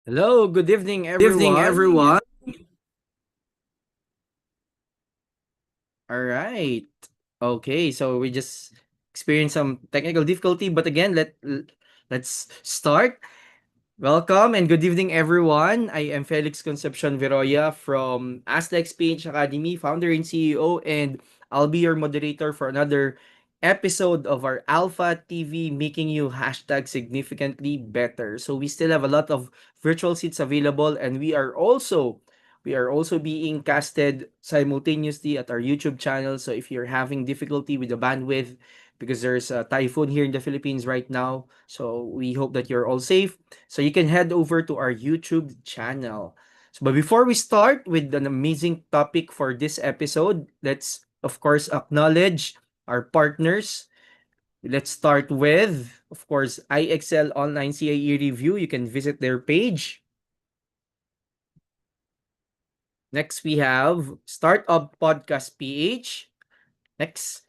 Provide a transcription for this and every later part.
Hello, good evening, Evening, everyone. everyone. All right. Okay, so we just experienced some technical difficulty, but again, let's start. Welcome and good evening, everyone. I am Felix Concepcion Viroya from Asla Experience Academy, founder and CEO, and I'll be your moderator for another episode of our Alpha TV, making you hashtag significantly better. So we still have a lot of virtual seats available, and we are also being casted simultaneously at our YouTube channel. So if you're having difficulty with the bandwidth, because there's a typhoon here in the Philippines right now, so we hope that you're all safe, so you can head over to our YouTube channel. So, but before we start with an amazing topic for this episode, let's of course acknowledge our partners. Let's start with, of course, IXL Online CIE Review. You can visit their page. Next, we have Startup Podcast PH. Next,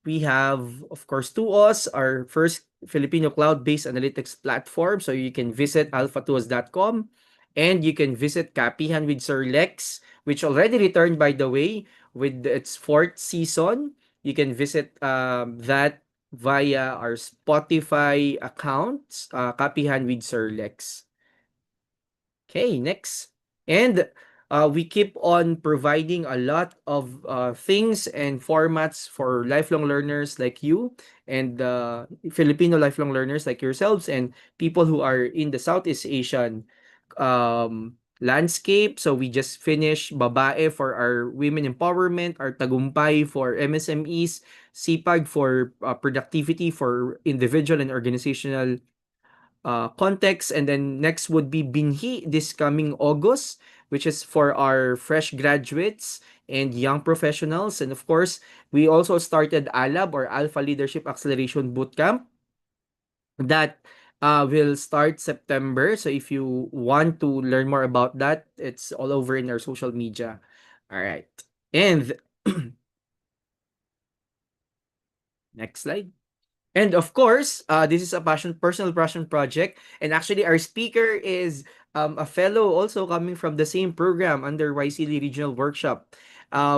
we have, of course, Tuos, our first Filipino cloud-based analytics platform. So you can visit alphatuos.com, and you can visit Kapihan with Sir Lex, which already returned, by the way, with its fourth season. You can visit that via our Spotify accounts, Kapihan with Sir Lex. Okay, next. And we keep on providing a lot of things and formats for lifelong learners like you, and Filipino lifelong learners like yourselves, and people who are in the Southeast Asian landscape. So we just finished Babae for our women empowerment, our Tagumpay for MSMEs, Sipag for productivity for individual and organizational context. And then next would be Binhi this coming August, which is for our fresh graduates and young professionals. And of course, we also started ALAB, or Alpha Leadership Acceleration Bootcamp, that will start September. So if you want to learn more about that, it's all over in our social media. All right. And next slide. And of course, this is a personal passion project. And actually, our speaker is a fellow also coming from the same program under YCL Regional Workshop.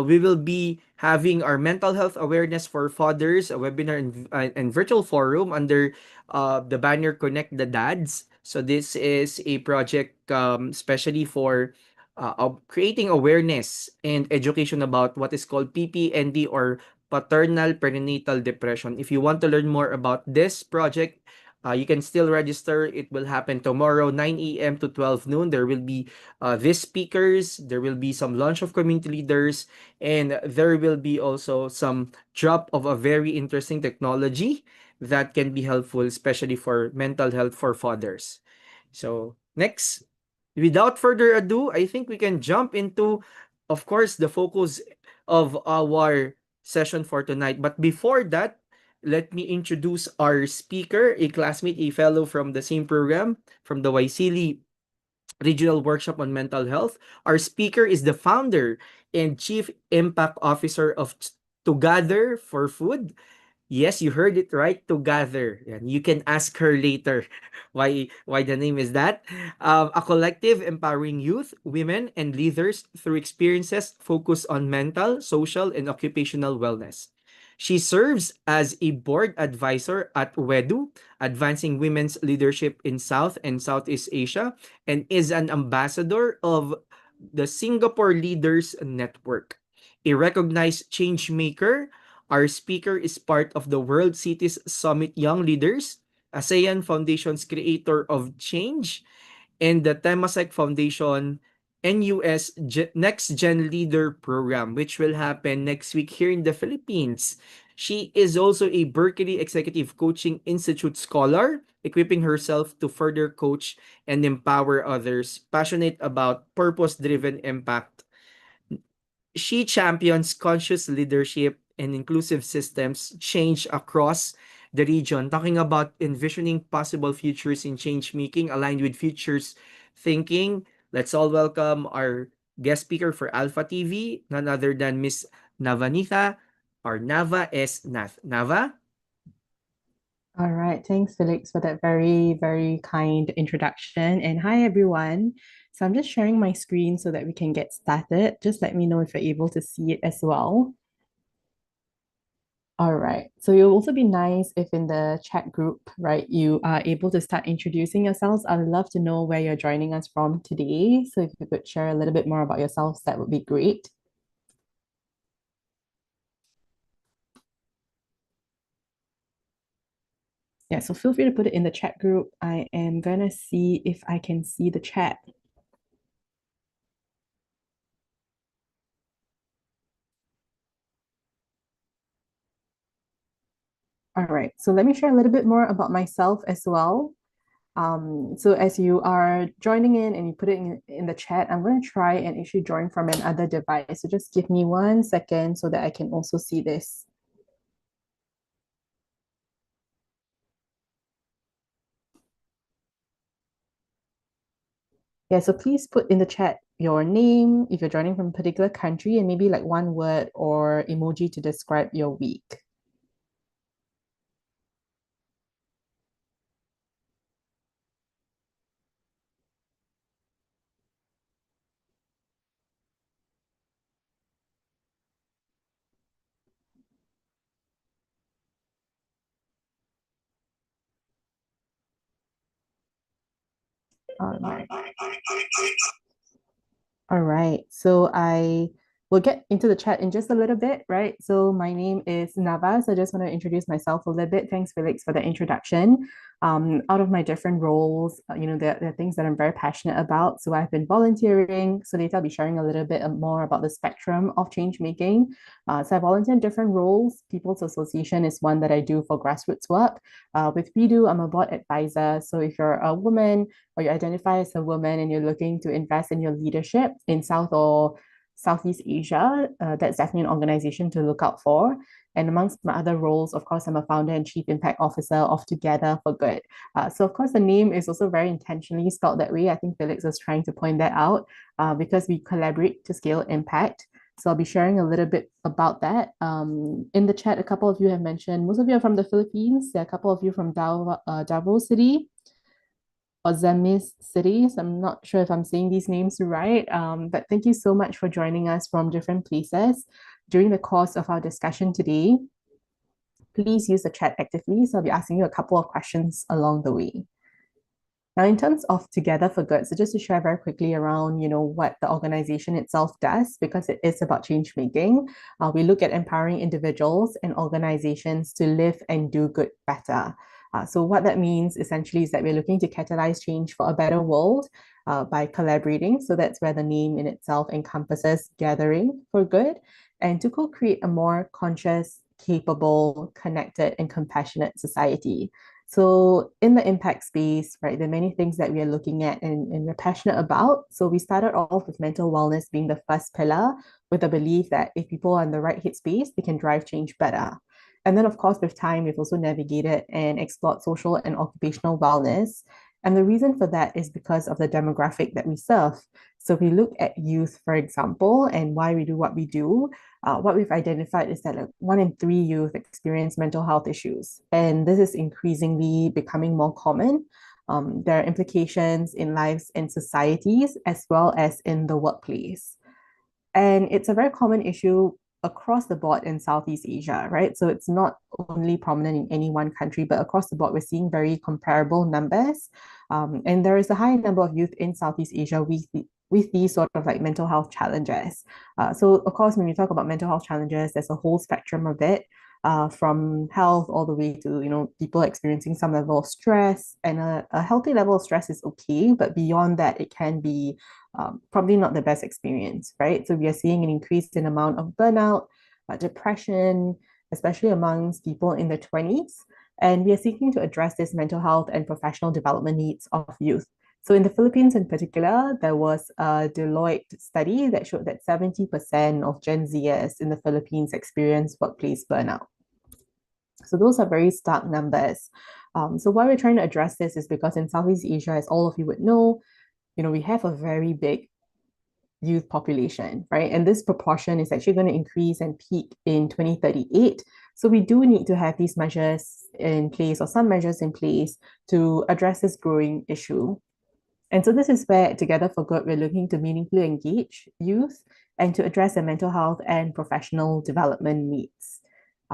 We will be having our mental health awareness for fathers, a webinar and virtual forum under the banner Connect the Dads. So this is a project especially for creating awareness and education about what is called PPND, or paternal perinatal depression. If you want to learn more about this project, you can still register. It will happen tomorrow, 9 a.m. to 12 noon. There will be these speakers, there will be some launch of community leaders, and there will be also some drop of a very interesting technology that can be helpful, especially for mental health for fathers. So, next, without further ado, I think we can jump into, of course, the focus of our session for tonight. But before that, let me introduce our speaker, a classmate, a fellow from the same program, from the Waisili Regional Workshop on Mental Health. Our speaker is the founder and Chief Impact Officer of Together for Food. Yes, you heard it right, Together. And you can ask her later why the name is that. A collective empowering youth, women, and leaders through experiences focused on mental, social, and occupational wellness. She serves as a board advisor at WEDU, advancing women's leadership in South and Southeast Asia, and is an ambassador of the Singapore Leaders Network. A recognized change maker, our speaker is part of the World Cities Summit Young Leaders, ASEAN Foundation's Creator of Change, and the Temasek Foundation NUS Next Gen Leader Program, which will happen next week here in the Philippines. She is also a Berkeley Executive Coaching Institute scholar, equipping herself to further coach and empower others, passionate about purpose driven impact. She champions conscious leadership and inclusive systems change across the region, talking about envisioning possible futures in change making aligned with futures thinking. Let's all welcome our guest speaker for Alpha TV, none other than Miss Navanitha, or Nava S. Nath. Nava? All right. Thanks, Felix, for that very, very kind introduction. And hi, everyone. So I'm just sharing my screen so that we can get started. Just let me know if you're able to see it as well. All right. So it'll also be nice if in the chat group, right, you are able to start introducing yourselves. I'd love to know where you're joining us from today. So if you could share a little bit more about yourselves, that would be great. Yeah, so feel free to put it in the chat group. I am gonna see if I can see the chat. All right, so let me share a little bit more about myself as well. So as you are joining in and you put it in the chat, I'm going to try and actually join from another device. So just give me 1 second so that I can also see this. Yeah, so please put in the chat your name, if you're joining from a particular country, and maybe like one word or emoji to describe your week. All right. All right. So I will get into the chat in just a little bit, right? So my name is Navas. I just want to introduce myself a little bit. Thanks, Felix, for the introduction. Out of my different roles, there are things that I'm very passionate about. So I've been volunteering. So later I'll be sharing a little bit more about the spectrum of change making. So I volunteer in different roles. People's Association is one that I do for grassroots work. With BDO, I'm a board advisor. So if you're a woman or you identify as a woman and you're looking to invest in your leadership in South or Southeast Asia, that's definitely an organization to look out for. And amongst my other roles, of course, I'm a founder and chief impact officer of Together for Good. So, of course, the name is also very intentionally spelled that way. I think Felix was trying to point that out because we collaborate to scale impact. So I'll be sharing a little bit about that. In the chat, a couple of you have mentioned, most of you are from the Philippines. There are a couple of you from Davao City or Zemis cities. I'm not sure if I'm saying these names right, but thank you so much for joining us from different places. During the course of our discussion today, please use the chat actively. So I'll be asking you a couple of questions along the way. Now, in terms of Together for Good, so just to share very quickly around, what the organization itself does, because it is about change making. We look at empowering individuals and organizations to live and do good better. So what that means essentially is that we're looking to catalyze change for a better world by collaborating. So that's where the name in itself encompasses gathering for good and to co-create a more conscious, capable, connected, and compassionate society. So in the impact space, right, there are many things that we are looking at and we're passionate about. So we started off with mental wellness being the first pillar with the belief that if people are in the right headspace, they can drive change better. And then, of course, with time, we've also navigated and explored social and occupational wellness. And the reason for that is because of the demographic that we serve. So if we look at youth, for example, and why we do what we do, what we've identified is that like 1 in 3 youth experience mental health issues, and this is increasingly becoming more common. There are implications in lives and societies as well as in the workplace. And it's a very common issue across the board in Southeast Asia, right? So it's not only prominent in any one country, but across the board, we're seeing very comparable numbers. And there is a high number of youth in Southeast Asia with these sort of like mental health challenges. So, of course, when we talk about mental health challenges, there's a whole spectrum of it. From health all the way to people experiencing some level of stress, and a healthy level of stress is okay, but beyond that it can be probably not the best experience, right? So we are seeing an increase in amount of burnout, depression, especially amongst people in their 20s. And we are seeking to address this mental health and professional development needs of youth. So in the Philippines in particular, there was a Deloitte study that showed that 70% of Gen Zers in the Philippines experience workplace burnout. So those are very stark numbers. So why we're trying to address this is because in Southeast Asia, as all of you would know, we have a very big youth population, right? And this proportion is actually going to increase and peak in 2038 So we do need to have these measures in place or some measures in place to address this growing issue. And so this is where Together for Good, we're looking to meaningfully engage youth and to address their mental health and professional development needs.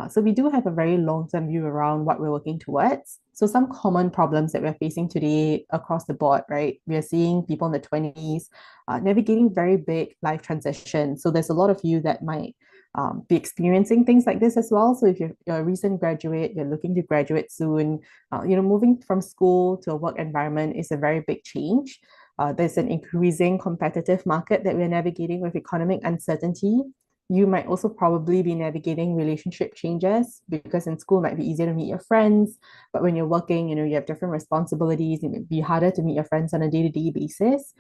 So we do have a very long-term view around what we're working towards. So some common problems that we're facing today across the board, right? We are seeing people in the 20s navigating very big life transitions. So there's a lot of you that might be experiencing things like this as well. So if you're a recent graduate, you're looking to graduate soon, moving from school to a work environment is a very big change. There's an increasing competitive market that we're navigating with economic uncertainty. You might also probably be navigating relationship changes because in school it might be easier to meet your friends, but when you're working, you have different responsibilities. It might be harder to meet your friends on a day-to-day basis.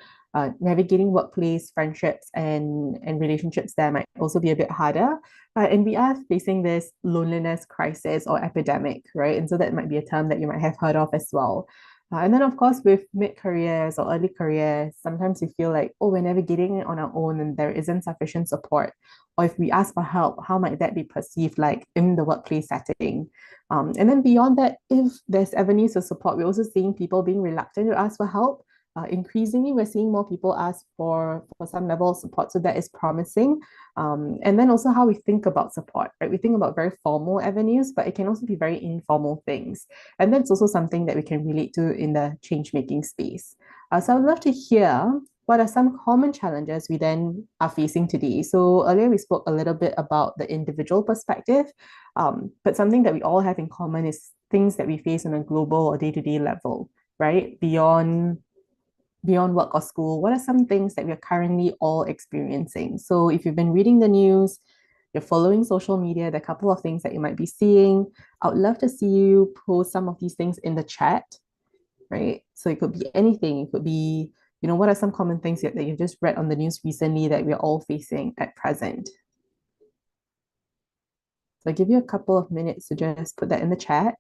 Navigating workplace friendships and relationships there might also be a bit harder. And we are facing this loneliness crisis or epidemic, right? And so that might be a term that you might have heard of as well. And then, of course, with mid careers or early careers, sometimes we feel like, oh, we're navigating it on our own and there isn't sufficient support. Or if we ask for help, how might that be perceived like in the workplace setting? And then beyond that, if there's avenues of support, we're also seeing people being reluctant to ask for help. Increasingly, we're seeing more people ask for some level of support, so that is promising. And then also how we think about support, right? We think about very formal avenues, but it can also be very informal things. And that's also something that we can relate to in the change making space. So I would love to hear what are some common challenges we then are facing today. So earlier we spoke a little bit about the individual perspective, but something that we all have in common is things that we face on a global or day-to-day level, right? Beyond work or school, what are some things that we're currently all experiencing? So if you've been reading the news, you're following social media, there are a couple of things that you might be seeing. I would love to see you post some of these things in the chat, right? So it could be anything. It could be, what are some common things that you've just read on the news recently that we're all facing at present? So I give you a couple of minutes to just put that in the chat.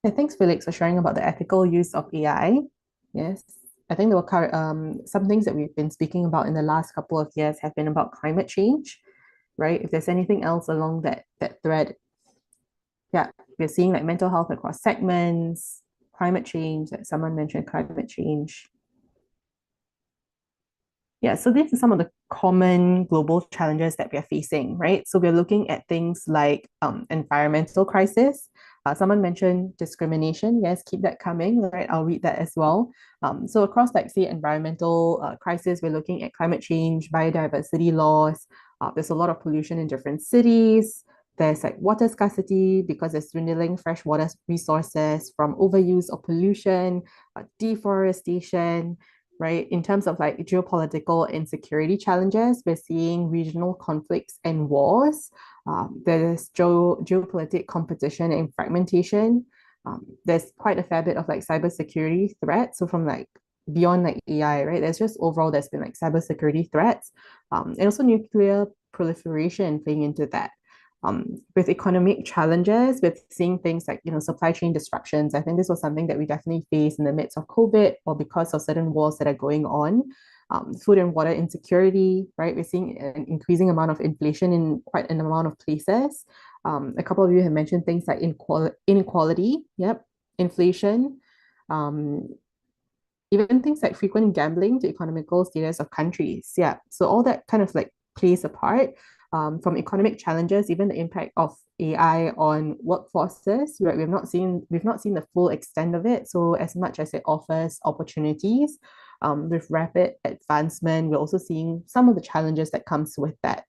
Yeah, thanks, Felix, for sharing about the ethical use of AI. Yes, I think there were some things that we've been speaking about in the last couple of years have been about climate change, right? If there's anything else along that thread, yeah, we're seeing like mental health across segments, climate change, like someone mentioned climate change. Yeah, so these are some of the common global challenges that we are facing, right? So we're looking at things like environmental crisis. Someone mentioned discrimination. Yes, keep that coming, right? I'll read that as well. So across like say environmental crisis, we're looking at climate change, biodiversity loss. There's a lot of pollution in different cities. There's like water scarcity because there's dwindling freshwater resources from overuse or pollution, deforestation, right? In terms of like geopolitical and security challenges, we're seeing regional conflicts and wars. There's geopolitical competition and fragmentation. There's quite a fair bit of like cybersecurity threats. So from like beyond like AI, right? There's been like cybersecurity threats, and also nuclear proliferation playing into that. With economic challenges, with seeing things like supply chain disruptions. I think this was something that we definitely face in the midst of COVID or because of certain wars that are going on. Food and water insecurity, right? We're seeing an increasing amount of inflation in quite an amount of places. A couple of you have mentioned things like inequality, yep, inflation, um, even things like frequent gambling to economical status of countries. Yeah, so all that kind of like plays a part. From economic challenges, even the impact of AI on workforces, right? We've not seen the full extent of it. So as much as it offers opportunities, with rapid advancement, we're also seeing some of the challenges that comes with that,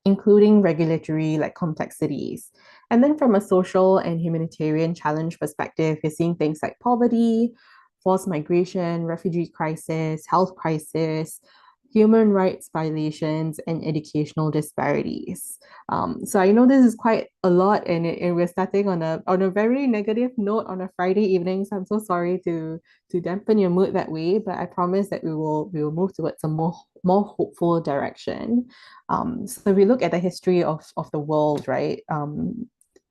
including regulatory like complexities. And then from a social and humanitarian challenge perspective, we're seeing things like poverty, forced migration, refugee crisis, health crisis, human rights violations, and educational disparities. So I know this is quite a lot, and we're starting on a very negative note on a Friday evening. So I'm so sorry to dampen your mood that way, but I promise that we will move towards a more hopeful direction. So if we look at the history of the world, right?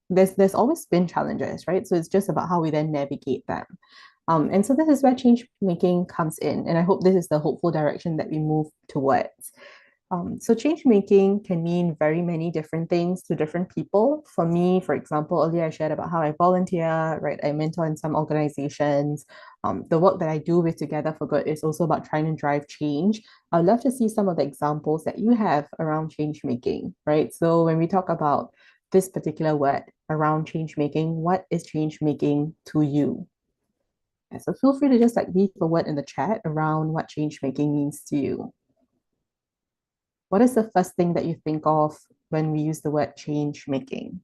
There's always been challenges, right? So it's just about how we then navigate them. And so this is where change making comes in. And I hope this is the hopeful direction that we move towards. So change making can mean very many different things to different people. For me, for example, earlier I shared about how I volunteer, right? I mentor in some organizations. The work that I do with Together for Good is also about trying to drive change. I'd love to see some of the examples that you have around change making, right? So when we talk about this particular word around change making, what is change making to you? Yeah, so feel free to just like leave a word in the chat around what change making means to you. What is the first thing that you think of when we use the word change making?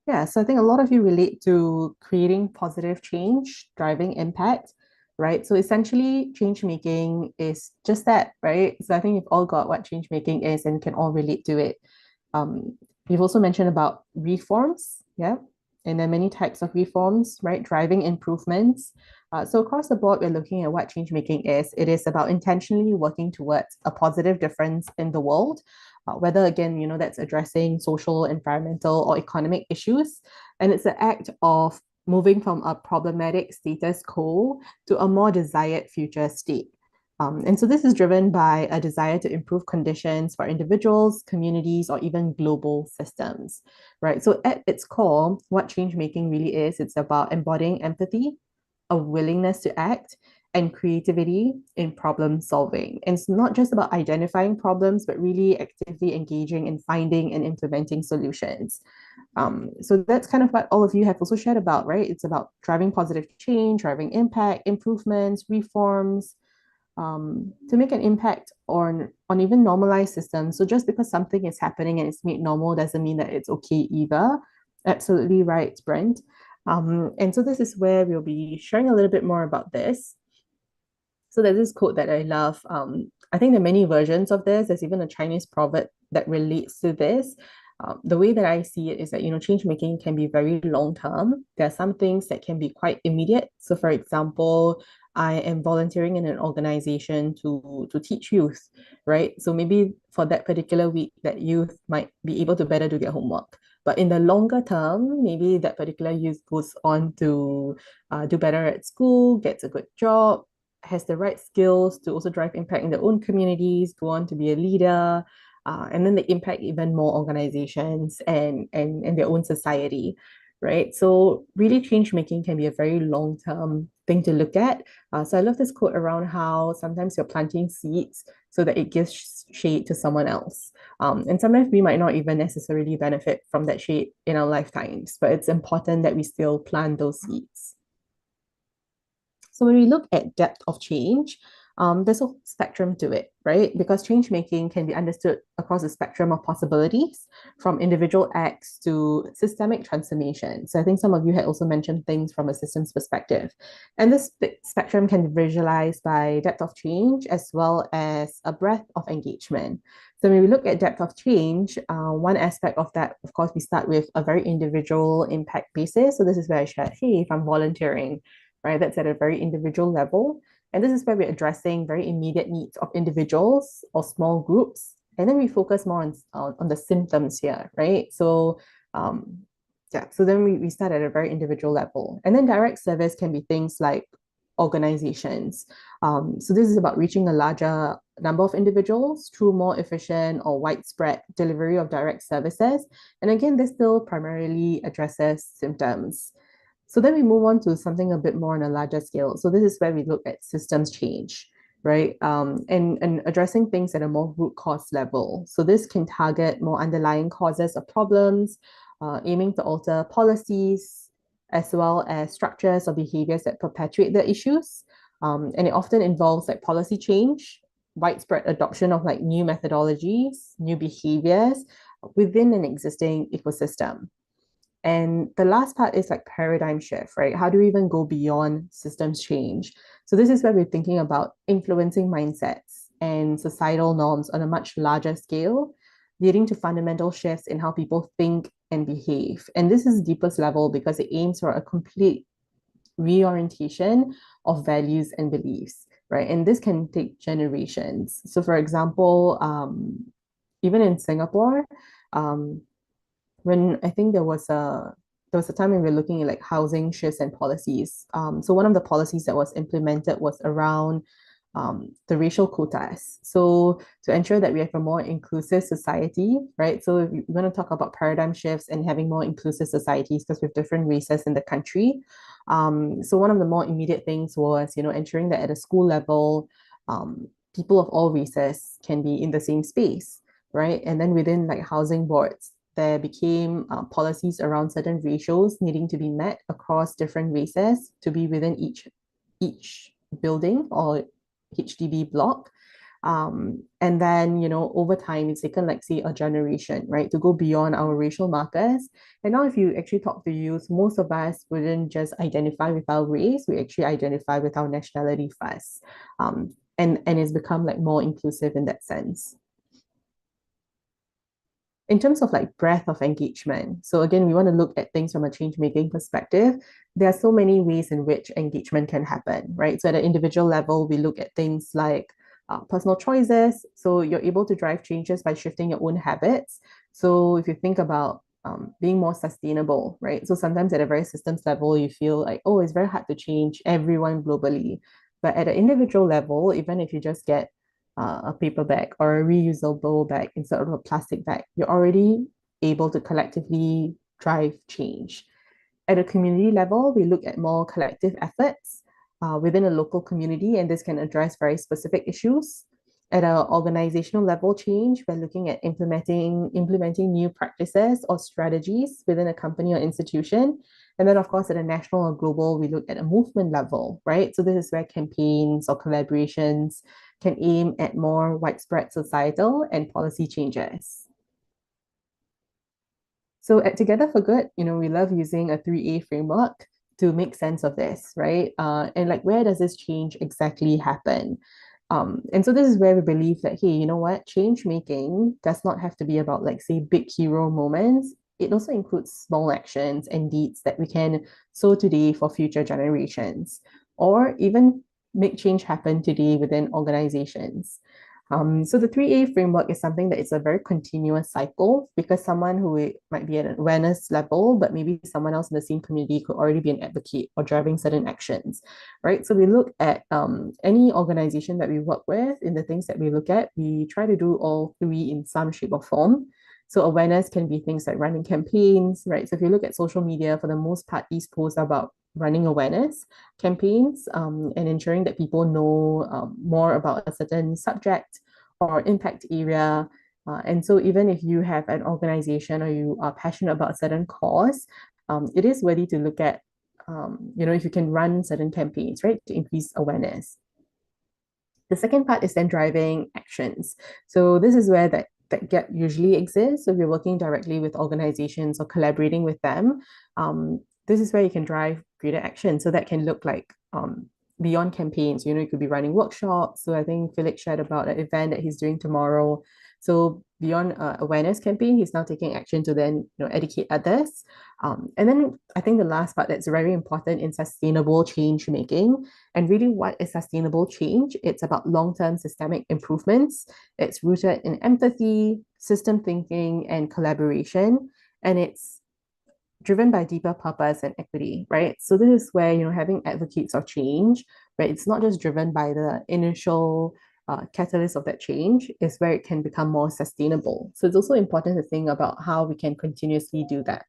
Yeah, so I think a lot of you relate to creating positive change, driving impact, right? So essentially, change making is just that, right? So I think you've all got what change making is and can all relate to it. Um, you've also mentioned about reforms, yeah, and there are many types of reforms, right? Driving improvements. So across the board, we're looking at what change making is. It is about intentionally working towards a positive difference in the world, whether again, that's addressing social, environmental, or economic issues. And it's an act of moving from a problematic status quo to a more desired future state. And so this is driven by a desire to improve conditions for individuals, communities, or even global systems, right? So at its core, what change making really is, it's about embodying empathy, a willingness to act, and creativity in problem solving. And it's not just about identifying problems, but really actively engaging in finding and implementing solutions. So that's kind of what all of you have also shared about, right? It's about driving positive change, driving impact, improvements, reforms, to make an impact on even normalized systems. So just because something is happening and it's made normal doesn't mean that it's okay either. Absolutely right, Brent. And so this is where we'll be sharing a little bit more about this. So there's this quote that I love. I think there are many versions of this. There's even a Chinese proverb that relates to this. The way that I see it is that change making can be very long term. There are some things that can be quite immediate. So, for example, I am volunteering in an organization to teach youth, right? So maybe for that particular week, that youth might be able to better do their homework. But in the longer term, maybe that particular youth goes on to do better at school, gets a good job, has the right skills to also drive impact in their own communities, go on to be a leader, and then they impact even more organizations and their own society, right? So really change making can be a very long-term thing to look at. So I love this quote around how sometimes you're planting seeds so that it gives shade to someone else. And sometimes we might not even necessarily benefit from that shade in our lifetimes, but it's important that we still plant those seeds. So when we look at depth of change, there's a spectrum to it, right? Because change making can be understood across a spectrum of possibilities, from individual acts to systemic transformation. So I think some of you had also mentioned things from a systems perspective. And this spectrum can be visualized by depth of change as well as a breadth of engagement. So when we look at depth of change, one aspect of that, of course, we start with a very individual impact basis. So this is where I shared, hey, if I'm volunteering, right? That's at a very individual level. And this is where we're addressing very immediate needs of individuals or small groups. And then we focus more on the symptoms here, right? So, yeah, so then we start at a very individual level. And then direct service can be things like organizations. So this is about reaching a larger number of individuals through more efficient or widespread delivery of direct services. And again, this still primarily addresses symptoms. So then we move on to something a bit more on a larger scale. So this is where we look at systems change, right? And addressing things at a more root cause level. So this can target more underlying causes of problems, aiming to alter policies, as well as structures or behaviors that perpetuate the issues. And it often involves like policy change, widespread adoption of like new methodologies, new behaviors within an existing ecosystem. And the last part is like paradigm shift, right? How do we even go beyond systems change? So this is where we're thinking about influencing mindsets and societal norms on a much larger scale, leading to fundamental shifts in how people think and behave. And this is the deepest level because it aims for a complete reorientation of values and beliefs, right? And this can take generations. So, for example, even in Singapore, um, when I think there was a time when we were looking at like housing shifts and policies. So one of the policies that was implemented was around the racial quotas. So to ensure that we have a more inclusive society, right? So if we're going to talk about paradigm shifts and having more inclusive societies because we have different races in the country. So one of the more immediate things was, ensuring that at a school level, people of all races can be in the same space, right? And then within like housing boards, there became policies around certain ratios needing to be met across different races to be within each building or HDB block. And then, over time, it's taken like, say, a generation, right, to go beyond our racial markers. And now, if you actually talk to youth, most of us wouldn't just identify with our race, we actually identify with our nationality first. And it's become like more inclusive in that sense. In terms of like breadth of engagement, so again, we want to look at things from a change making perspective. There are so many ways in which engagement can happen, right? So at an individual level, we look at things like personal choices. So you're able to drive changes by shifting your own habits. So if you think about being more sustainable, right? So sometimes at a very systems level, you feel like, oh, it's very hard to change everyone globally. But at an individual level, even if you just get a paper bag or a reusable bag instead of a plastic bag, you're already able to collectively drive change. At a community level, we look at more collective efforts within a local community, and this can address very specific issues. At an organizational level change, we're looking at implementing new practices or strategies within a company or institution. And then, of course, at a national or global, we look at a movement level, right? So this is where campaigns or collaborations can aim at more widespread societal and policy changes. So at Together for Good, we love using a 3A framework to make sense of this, right? And like, where does this change exactly happen? And so this is where we believe that, hey, you know what? Change making does not have to be about, like, say, big hero moments. It also includes small actions and deeds that we can sow today for future generations, or even make change happen today within organizations. So the 3A framework is something that is a very continuous cycle because someone who might be at an awareness level, but maybe someone else in the same community could already be an advocate or driving certain actions, right? So we look at any organization that we work with. In the things that we look at, we try to do all three in some shape or form. So awareness can be things like running campaigns, right? So if you look at social media, for the most part, these posts are about running awareness campaigns and ensuring that people know more about a certain subject or impact area. And so even if you have an organization or you are passionate about a certain cause, it is worthy to look at, if you can run certain campaigns, right, to increase awareness. The second part is then driving actions. So this is where that gap usually exists. So if you're working directly with organizations or collaborating with them, this is where you can drive greater action. So that can look like beyond campaigns. You could be running workshops. So I think Felix shared about an event that he's doing tomorrow. So beyond awareness campaign, he's now taking action to then educate others. And then I think the last part that's very important in sustainable change making, and really what is sustainable change? It's about long-term systemic improvements. It's rooted in empathy, system thinking, and collaboration. And it's driven by deeper purpose and equity, right? So this is where, having advocates of change, right? It's not just driven by the initial catalyst of that change, is where it can become more sustainable. So it's also important to think about how we can continuously do that.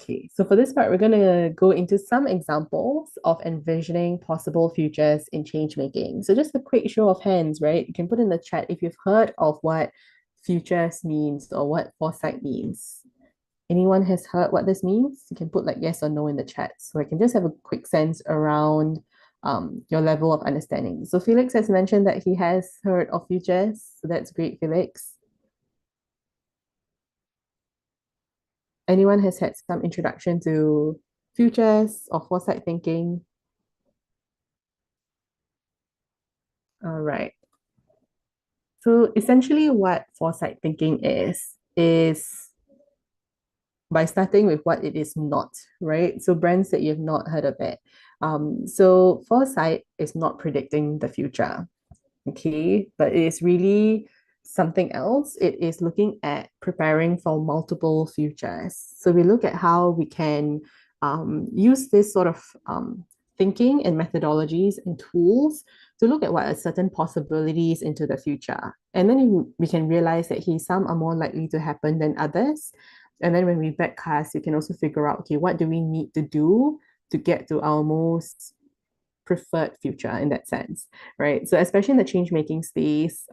Okay, so for this part, we're going to go into some examples of envisioning possible futures in change making. So just a quick show of hands, right? You can put in the chat if you've heard of what futures means or what foresight means. Anyone has heard what this means? You can put like yes or no in the chat. So I can just have a quick sense around your level of understanding. So Felix has mentioned that he has heard of futures. So that's great, Felix. Anyone has had some introduction to futures or foresight thinking? All right. So essentially what foresight thinking is by starting with what it is not, right? So brands that you've not heard of it. So foresight is not predicting the future, okay, but it is really something else. It is looking at preparing for multiple futures. So we look at how we can use this sort of thinking and methodologies and tools to look at what are certain possibilities into the future. And then we can realize that some are more likely to happen than others. And then when we backcast, you can also figure out, okay, what do we need to do to get to our most preferred future in that sense, right? So especially in the change making space,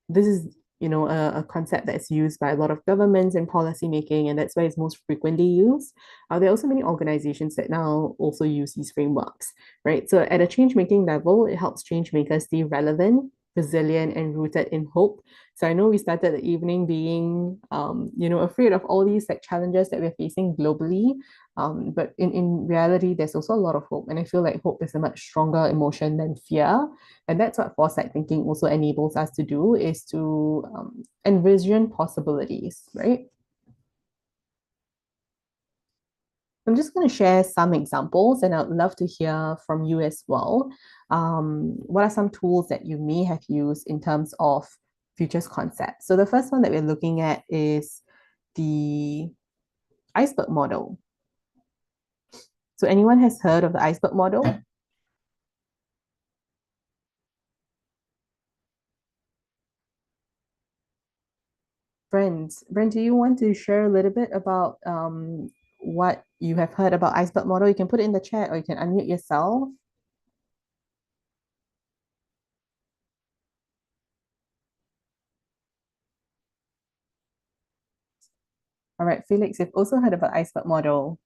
this is a concept that's used by a lot of governments and policy making, and that's why it's most frequently used. There are also many organizations that now also use these frameworks, right? So at a change making level, it helps change makers stay relevant, resilient, and rooted in hope. So I know we started the evening being, afraid of all these like challenges that we're facing globally, but in reality, there's also a lot of hope. And I feel like hope is a much stronger emotion than fear. And that's what foresight thinking also enables us to do, is to envision possibilities, right? I'm just going to share some examples and I'd love to hear from you as well. What are some tools that you may have used in terms of futures concepts? So the first one that we're looking at is the iceberg model. So anyone has heard of the iceberg model? Brent, do you want to share a little bit about what you have heard about iceberg model? You can put it in the chat or you can unmute yourself. All right, Felix, you've also heard about iceberg model.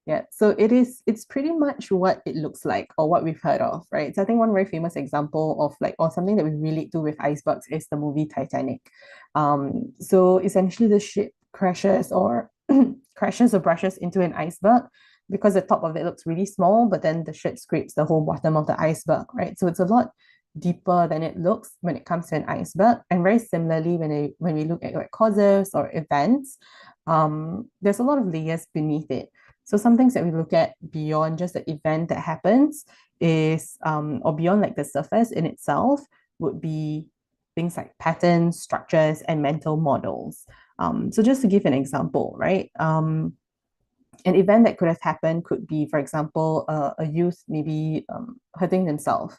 Yeah, so it's pretty much what it looks like or what we've heard of, right? So I think one very famous example of like or something that we relate to with icebergs is the movie Titanic. So essentially the ship crashes or crashes or brushes into an iceberg because the top of it looks really small, but then the ship scrapes the whole bottom of the iceberg, right? So it's a lot deeper than it looks when it comes to an iceberg. And very similarly, when we look at like causes or events, there's a lot of layers beneath it. So some things that we look at beyond just the event that happens is, or beyond like the surface in itself, would be things like patterns, structures, and mental models. So just to give an example, right? An event that could have happened could be, for example, a youth maybe hurting themselves.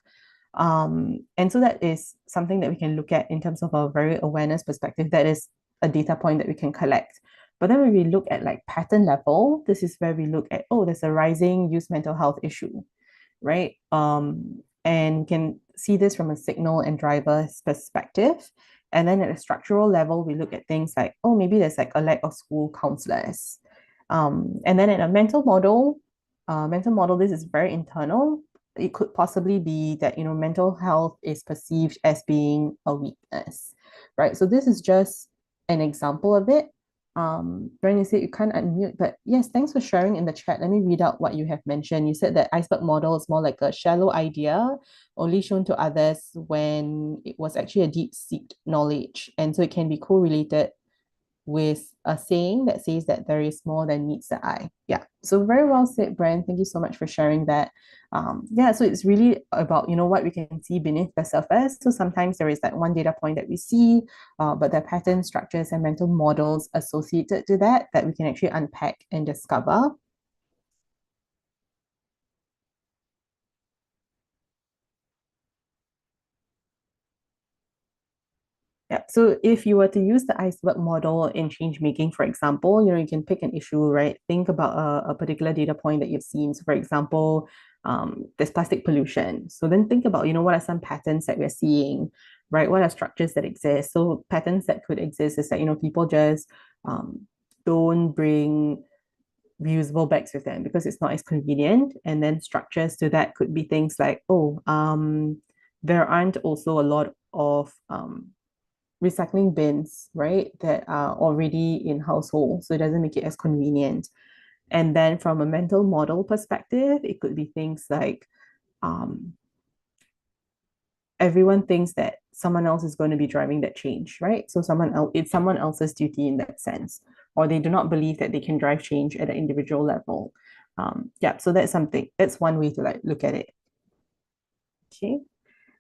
And so that is something that we can look at in terms of a very awareness perspective. That is a data point that we can collect. But then when we look at like pattern level, this is where we look at, oh, there's a rising youth mental health issue, right? And can see this from a signal and driver's perspective. And then at a structural level, we look at things like, oh, maybe there's like a lack of school counselors. And then in a mental model, this is very internal. It could possibly be that, mental health is perceived as being a weakness, right? So this is just an example of it. Brian, you said you can't unmute, but yes, thanks for sharing in the chat. Let me read out what you have mentioned. You said that iceberg model is more like a shallow idea, only shown to others when it was actually a deep-seated knowledge. And so it can be correlated with a saying that says that there is more than meets the eye. Yeah. So very well said, Brand. Thank you so much for sharing that. Yeah, so it's really about, what we can see beneath the surface. So sometimes there is that one data point that we see, but there are patterns, structures, and mental models associated to that we can actually unpack and discover. Yeah. So if you were to use the iceberg model in change making, for example, you can pick an issue, right? Think about a particular data point that you've seen. So, for example, there's plastic pollution. So then think about, what are some patterns that we're seeing, right? What are structures that exist? So patterns that could exist is that, people just don't bring reusable bags with them because it's not as convenient. And then structures to that could be things like, there aren't also a lot of recycling bins, right, that are already in households, so it doesn't make it as convenient. And then from a mental model perspective, it could be things like, um, everyone thinks that someone else is going to be driving that change, right? So someone else, it's someone else's duty in that sense, or they do not believe that they can drive change at an individual level. Yeah, so that's something. That's one way to like look at it. Okay.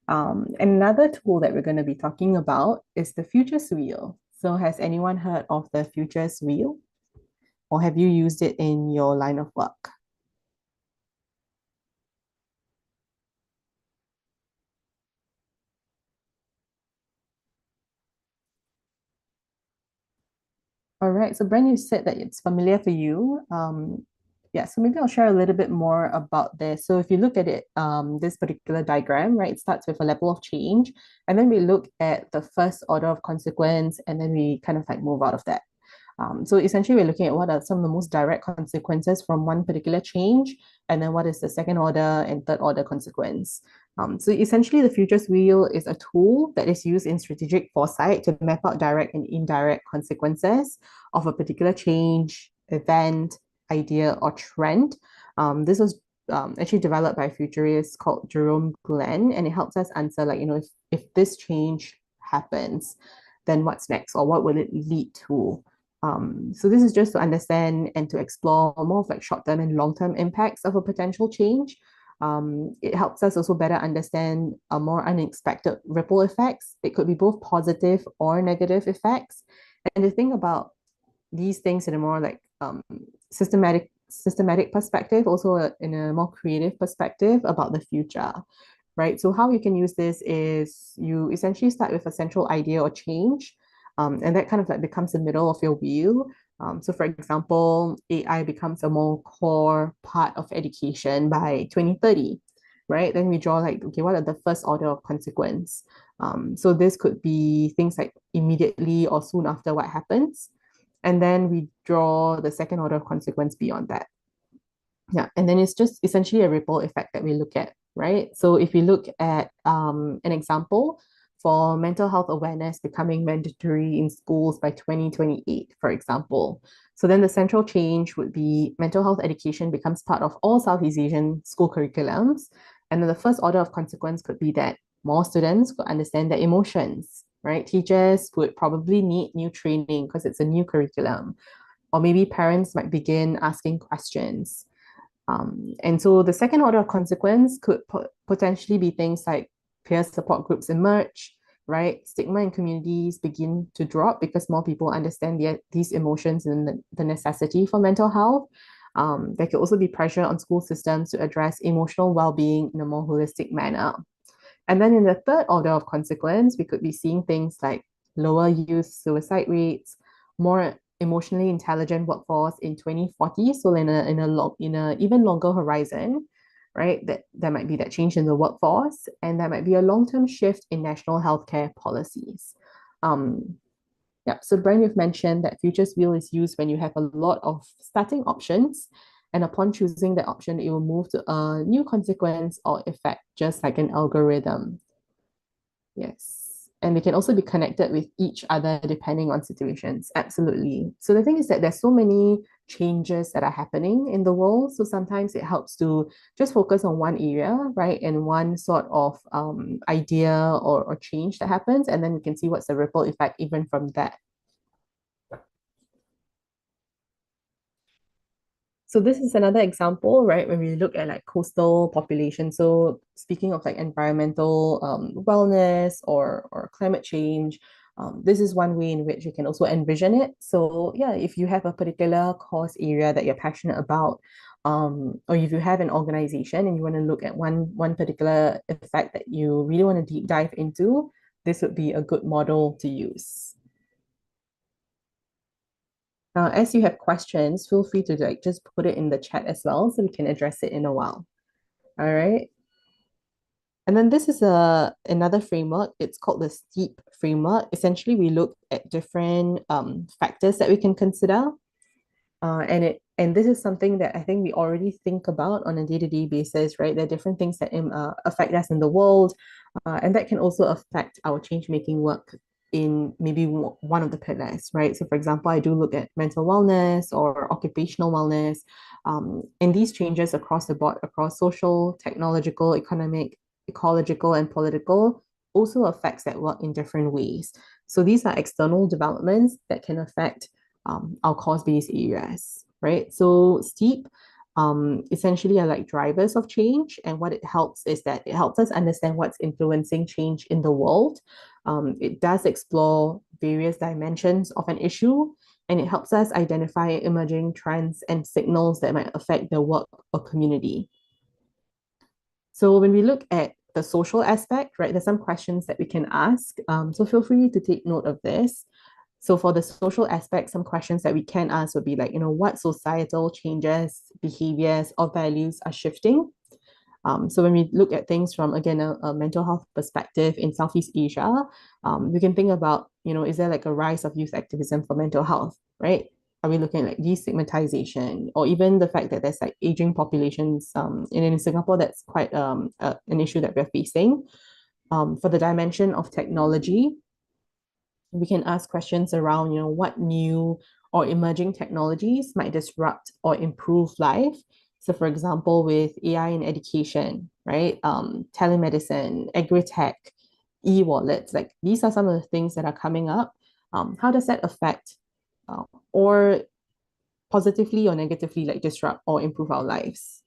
Another tool that we're going to be talking about is the futures wheel. So has anyone heard of the futures wheel, or have you used it in your line of work? All right, so Brent, you said that it's familiar for you. Yeah, so maybe I'll share a little bit more about this. So if you look at it, this particular diagram, right, it starts with a level of change, and then we look at the first order of consequence, and then we kind of like move out of that. So essentially, we're looking at what are some of the most direct consequences from one particular change, and then what is the second order and third order consequence. So essentially, the futures wheel is a tool that is used in strategic foresight to map out direct and indirect consequences of a particular change, event, idea, or trend. This was actually developed by a futurist called Jerome Glenn, and it helps us answer like, if this change happens, then what's next, or what will it lead to? So this is just to understand and to explore more of like short-term and long-term impacts of a potential change. It helps us also better understand a more unexpected ripple effects. It could be both positive or negative effects. And to think about these things in a more like systematic perspective, also in a more creative perspective about the future, right? So how you can use this is you essentially start with a central idea or change, and that kind of like becomes the middle of your wheel. So for example, AI becomes a more core part of education by 2030, right? Then we draw like, okay, what are the first order of consequence? So this could be things like immediately or soon after what happens. And then we draw the second order of consequence beyond that. Yeah, and then it's just essentially a ripple effect that we look at, right? So if we look at an example for mental health awareness becoming mandatory in schools by 2028, for example. So then the central change would be mental health education becomes part of all Southeast Asian school curriculums. And then the first order of consequence could be that more students could understand their emotions, right? Teachers would probably need new training because it's a new curriculum. Or maybe parents might begin asking questions. And so the second order of consequence could potentially be things like peer support groups emerge, right? Stigma in communities begin to drop because more people understand these emotions and the necessity for mental health. There could also be pressure on school systems to address emotional well-being in a more holistic manner. And then in the third order of consequence, we could be seeing things like lower youth suicide rates, more emotionally intelligent workforce in 2040. So in a even longer horizon, right? That there might be that change in the workforce, and there might be a long-term shift in national healthcare policies. Um, yeah, so Brian, you've mentioned that futures wheel is used when you have a lot of starting options, and upon choosing that option, it will move to a new consequence or effect, just like an algorithm. Yes. And they can also be connected with each other depending on situations. Absolutely. So the thing is that there's so many changes that are happening in the world. So sometimes it helps to just focus on one area, right? And one sort of idea or change that happens. And then we can see what's the ripple effect even from that. So this is another example, right? When we look at like coastal population. So speaking of like environmental wellness or climate change, this is one way in which you can also envision it. So yeah, if you have a particular course area that you're passionate about, or if you have an organization and you want to look at one particular effect that you really want to deep dive into, this would be a good model to use. As you have questions, feel free to like just put it in the chat as well so we can address it in a while. All right. And then this is another framework. It's called the STEEP framework. Essentially, we look at different factors that we can consider. And this is something that I think we already think about on a day-to-day basis, right? There are different things that affect us in the world, and that can also affect our change-making work in maybe one of the pillars, right? So, for example, I do look at mental wellness or occupational wellness, and these changes across the board, across social, technological, economic, ecological, and political, also affects that work in different ways. So these are external developments that can affect our cause-based areas, right? So STEEP essentially are like drivers of change. And what it helps is that it helps us understand what's influencing change in the world. It does explore various dimensions of an issue, and it helps us identify emerging trends and signals that might affect the work or community. So when we look at the social aspect, right, there's some questions that we can ask. So feel free to take note of this. So for the social aspect, some questions that we can ask would be like, what societal changes, behaviors, or values are shifting? So when we look at things from, again, a mental health perspective in Southeast Asia, we can think about, is there like a rise of youth activism for mental health, right? Are we looking at like destigmatization, or even the fact that there's like aging populations? And in Singapore, that's quite an issue that we're facing. For the dimension of technology, we can ask questions around, what new or emerging technologies might disrupt or improve life. So, for example, with AI in education, right? Telemedicine, agri-tech, e-wallets, like these are some of the things that are coming up. How does that affect or positively or negatively like disrupt or improve our lives?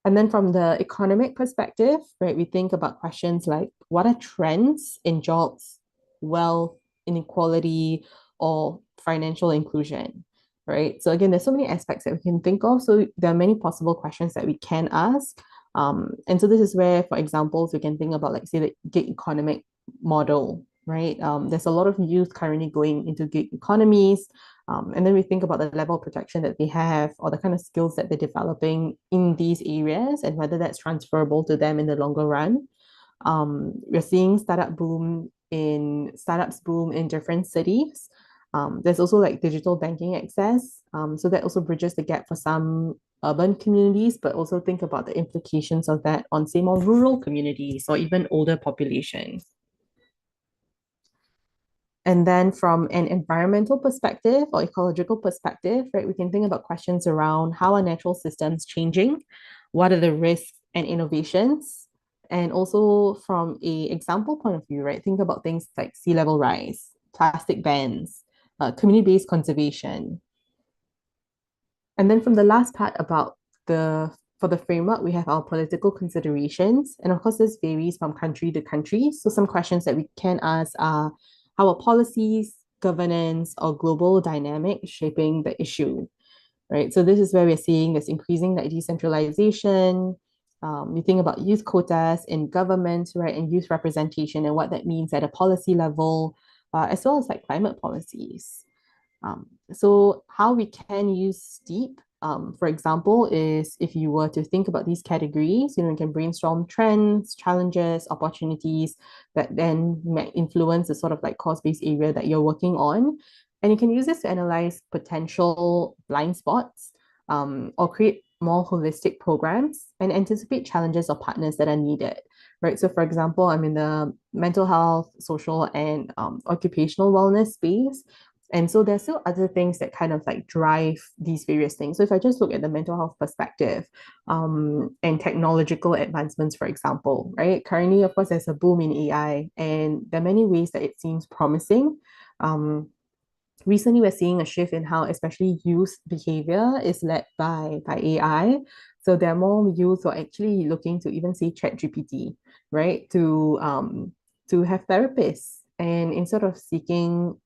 And then from the economic perspective, right, we think about questions like what are trends in jobs, wealth, inequality, or financial inclusion, right? So again, there's so many aspects that we can think of. So there are many possible questions that we can ask. And so this is where, for examples, we can think about like say the gig economic model, right? There's a lot of youth currently going into gig economies. And then we think about the level of protection that they have or the kind of skills that they're developing in these areas and whether that's transferable to them in the longer run. We're seeing startups boom in different cities. There's also like digital banking access. So that also bridges the gap for some urban communities, but also think about the implications of that on, say, more rural communities or even older populations. And then from an environmental perspective or ecological perspective, right, we can think about questions around how are natural systems changing? What are the risks and innovations? And also from a example point of view, right, think about things like sea level rise, plastic bans, community-based conservation. And then from the last part about for the framework, we have our political considerations. And of course, this varies from country to country. So some questions that we can ask are how are policies, governance, or global dynamic shaping the issue, right? So this is where we're seeing this increasing like decentralization. We think about youth quotas in government, right, and youth representation and what that means at a policy level, as well as like climate policies. So how we can use STEEP, for example, is if you were to think about these categories, you can brainstorm trends, challenges, opportunities that then might influence the sort of like course-based area that you're working on. And you can use this to analyze potential blind spots or create more holistic programs and anticipate challenges or partners that are needed, right? So for example, I'm in the mental health, social, and occupational wellness space. And so there's still other things that kind of like drive these various things. So if I just look at the mental health perspective, and technological advancements, for example, right? Currently, of course, there's a boom in AI, and there are many ways that it seems promising. Recently we're seeing a shift in how especially youth behavior is led by AI. So there are more youth who are actually looking to even say ChatGPT, right? To have therapists. And instead of seeking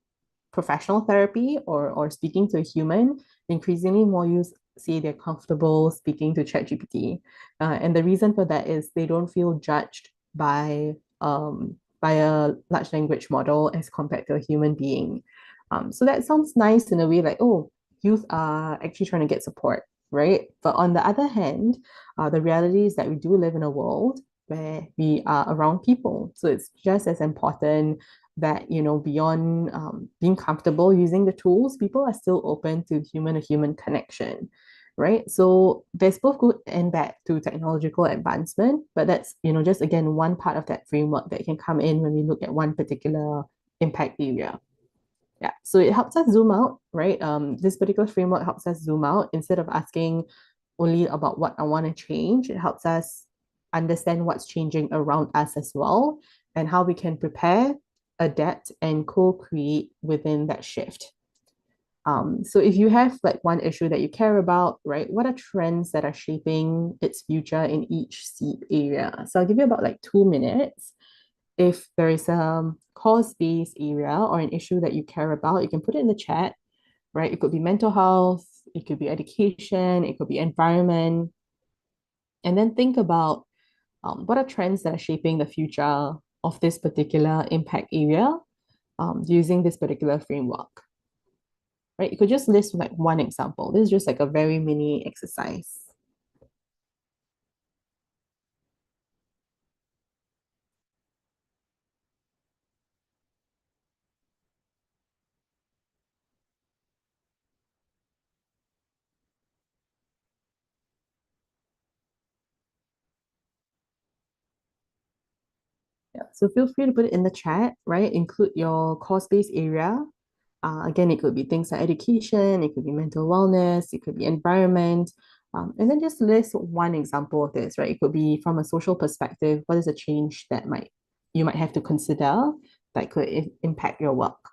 professional therapy or speaking to a human, increasingly more youth say they're comfortable speaking to ChatGPT. And the reason for that is they don't feel judged by a large language model as compared to a human being. So that sounds nice in a way like, oh, youth are actually trying to get support, right? But on the other hand, the reality is that we do live in a world where we are around people. So it's just as important that, beyond being comfortable using the tools, people are still open to human-to-human connection, right? So there's both good and bad to technological advancement, but that's, just again, one part of that framework that can come in when we look at one particular impact area. Yeah, so it helps us zoom out, right? This particular framework helps us zoom out instead of asking only about what I want to change. It helps us understand what's changing around us as well. and how we can prepare, adapt, and co-create within that shift. So if you have like one issue that you care about, right, what are trends that are shaping its future in each SEEP area? So I'll give you about like 2 minutes. If there is a cause-based area or an issue that you care about, you can put it in the chat, right? It could be mental health, it could be education, it could be environment. And then think about what are trends that are shaping the future of this particular impact area using this particular framework, right? You could just list like one example. This is just like a very mini exercise. Yeah. So feel free to put it in the chat, right? Include your course-based area. Again, it could be things like education, it could be mental wellness, it could be environment. And then just list one example of this, right? It could be from a social perspective, what is a change that you might have to consider that could impact your work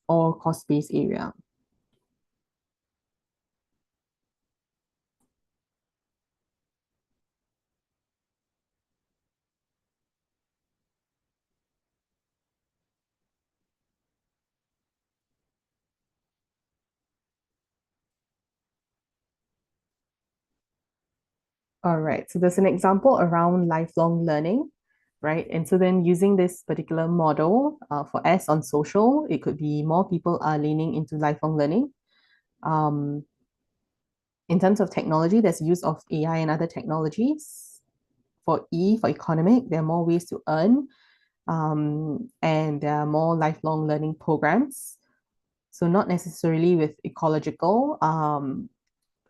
or course-based area. All right, so there's an example around lifelong learning, right? And so then using this particular model for S on social, it could be more people are leaning into lifelong learning. Um, in terms of technology, there's use of AI and other technologies. For E, for economic, there are more ways to earn, and there are more lifelong learning programs. So not necessarily with ecological,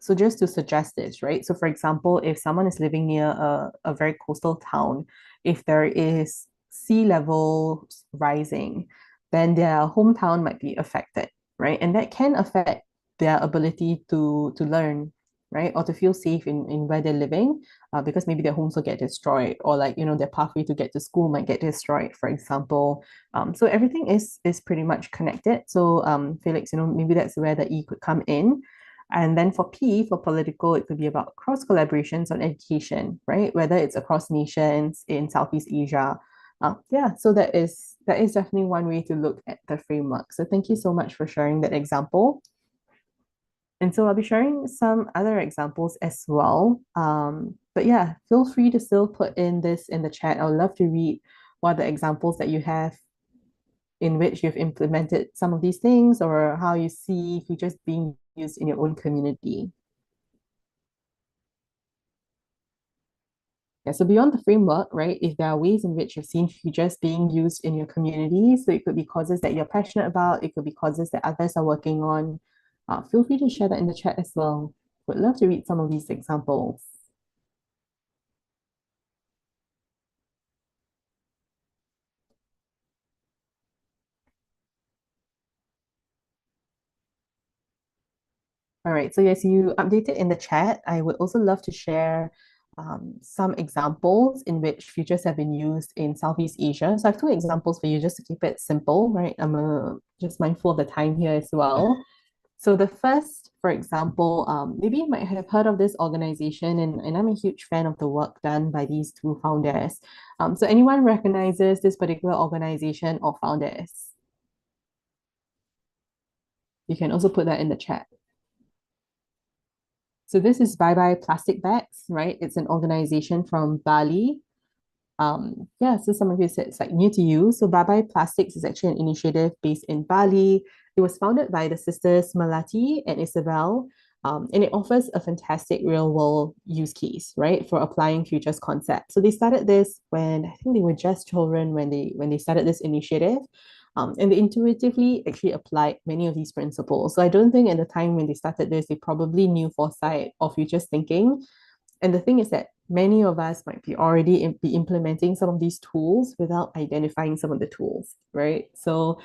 so just to suggest this, right? So for example, if someone is living near a very coastal town, if there is sea level rising, then their hometown might be affected, right? And that can affect their ability to learn, right? Or to feel safe in where they're living, because maybe their homes will get destroyed, or like, their pathway to get to school might get destroyed, for example. So everything is pretty much connected. So Felix, maybe that's where the E could come in. And then for P, for political, it could be about cross collaborations on education, right? Whether it's across nations in Southeast Asia. Yeah, so that is definitely one way to look at the framework. So thank you so much for sharing that example. And so I'll be sharing some other examples as well. But yeah, feel free to still put in this in the chat. I would love to read what are the examples that you have in which you've implemented some of these things, or how you see features being used in your own community. Yeah, so beyond the framework, right, if there are ways in which you've seen features being used in your community, so it could be causes that you're passionate about, it could be causes that others are working on, feel free to share that in the chat as well. Would love to read some of these examples. All right, so yes, you updated in the chat. I would also love to share some examples in which features have been used in Southeast Asia. So I have two examples for you just to keep it simple, right? I'm just mindful of the time here as well. So the first, for example, maybe you might have heard of this organization, and I'm a huge fan of the work done by these two founders. So anyone recognizes this particular organization or founders? You can also put that in the chat. So this is Bye Bye Plastic Bags, right? It's an organization from Bali. Yeah, so some of you said it's like new to you. So Bye Bye Plastics is actually an initiative based in Bali. It was founded by the sisters Melati and Isabel, and it offers a fantastic real world use case, right, for applying futures concepts. So they started this when I think they were just children when they started this initiative. And they intuitively actually applied many of these principles. So I don't think at the time when they started this, they probably knew foresight or futures thinking. And the thing is that many of us might be already be implementing some of these tools without identifying some of the tools, right? So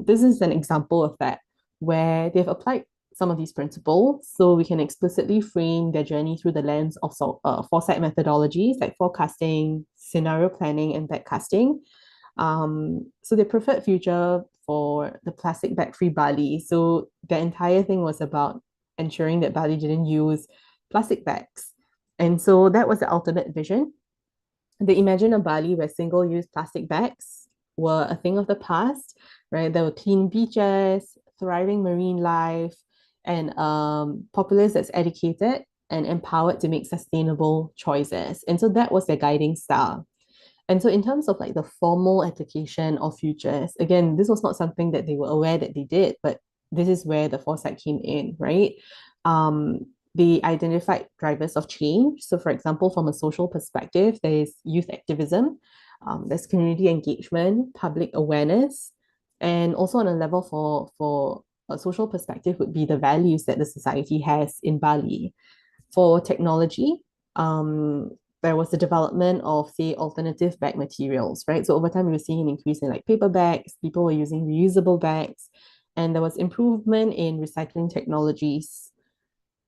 this is an example of that, where they've applied some of these principles so we can explicitly frame their journey through the lens of foresight methodologies like forecasting, scenario planning, and backcasting. So they preferred future for the plastic bag-free Bali. So the entire thing was about ensuring that Bali didn't use plastic bags. And so that was the alternate vision. They imagined a Bali where single-use plastic bags were a thing of the past, right? There were clean beaches, thriving marine life, and populace that's educated and empowered to make sustainable choices. And so that was their guiding star. And so in terms of like the formal application of futures, again, this was not something that they were aware that they did, but this is where the foresight came in, right? Um, they identified drivers of change. So for example, from a social perspective, there is youth activism, there's community engagement, public awareness, and also on a level for a social perspective would be the values that the society has in Bali. For technology, there was the development of, say, alternative bag materials, right? So over time, we were seeing an increase in like paper bags, people were using reusable bags, and there was improvement in recycling technologies.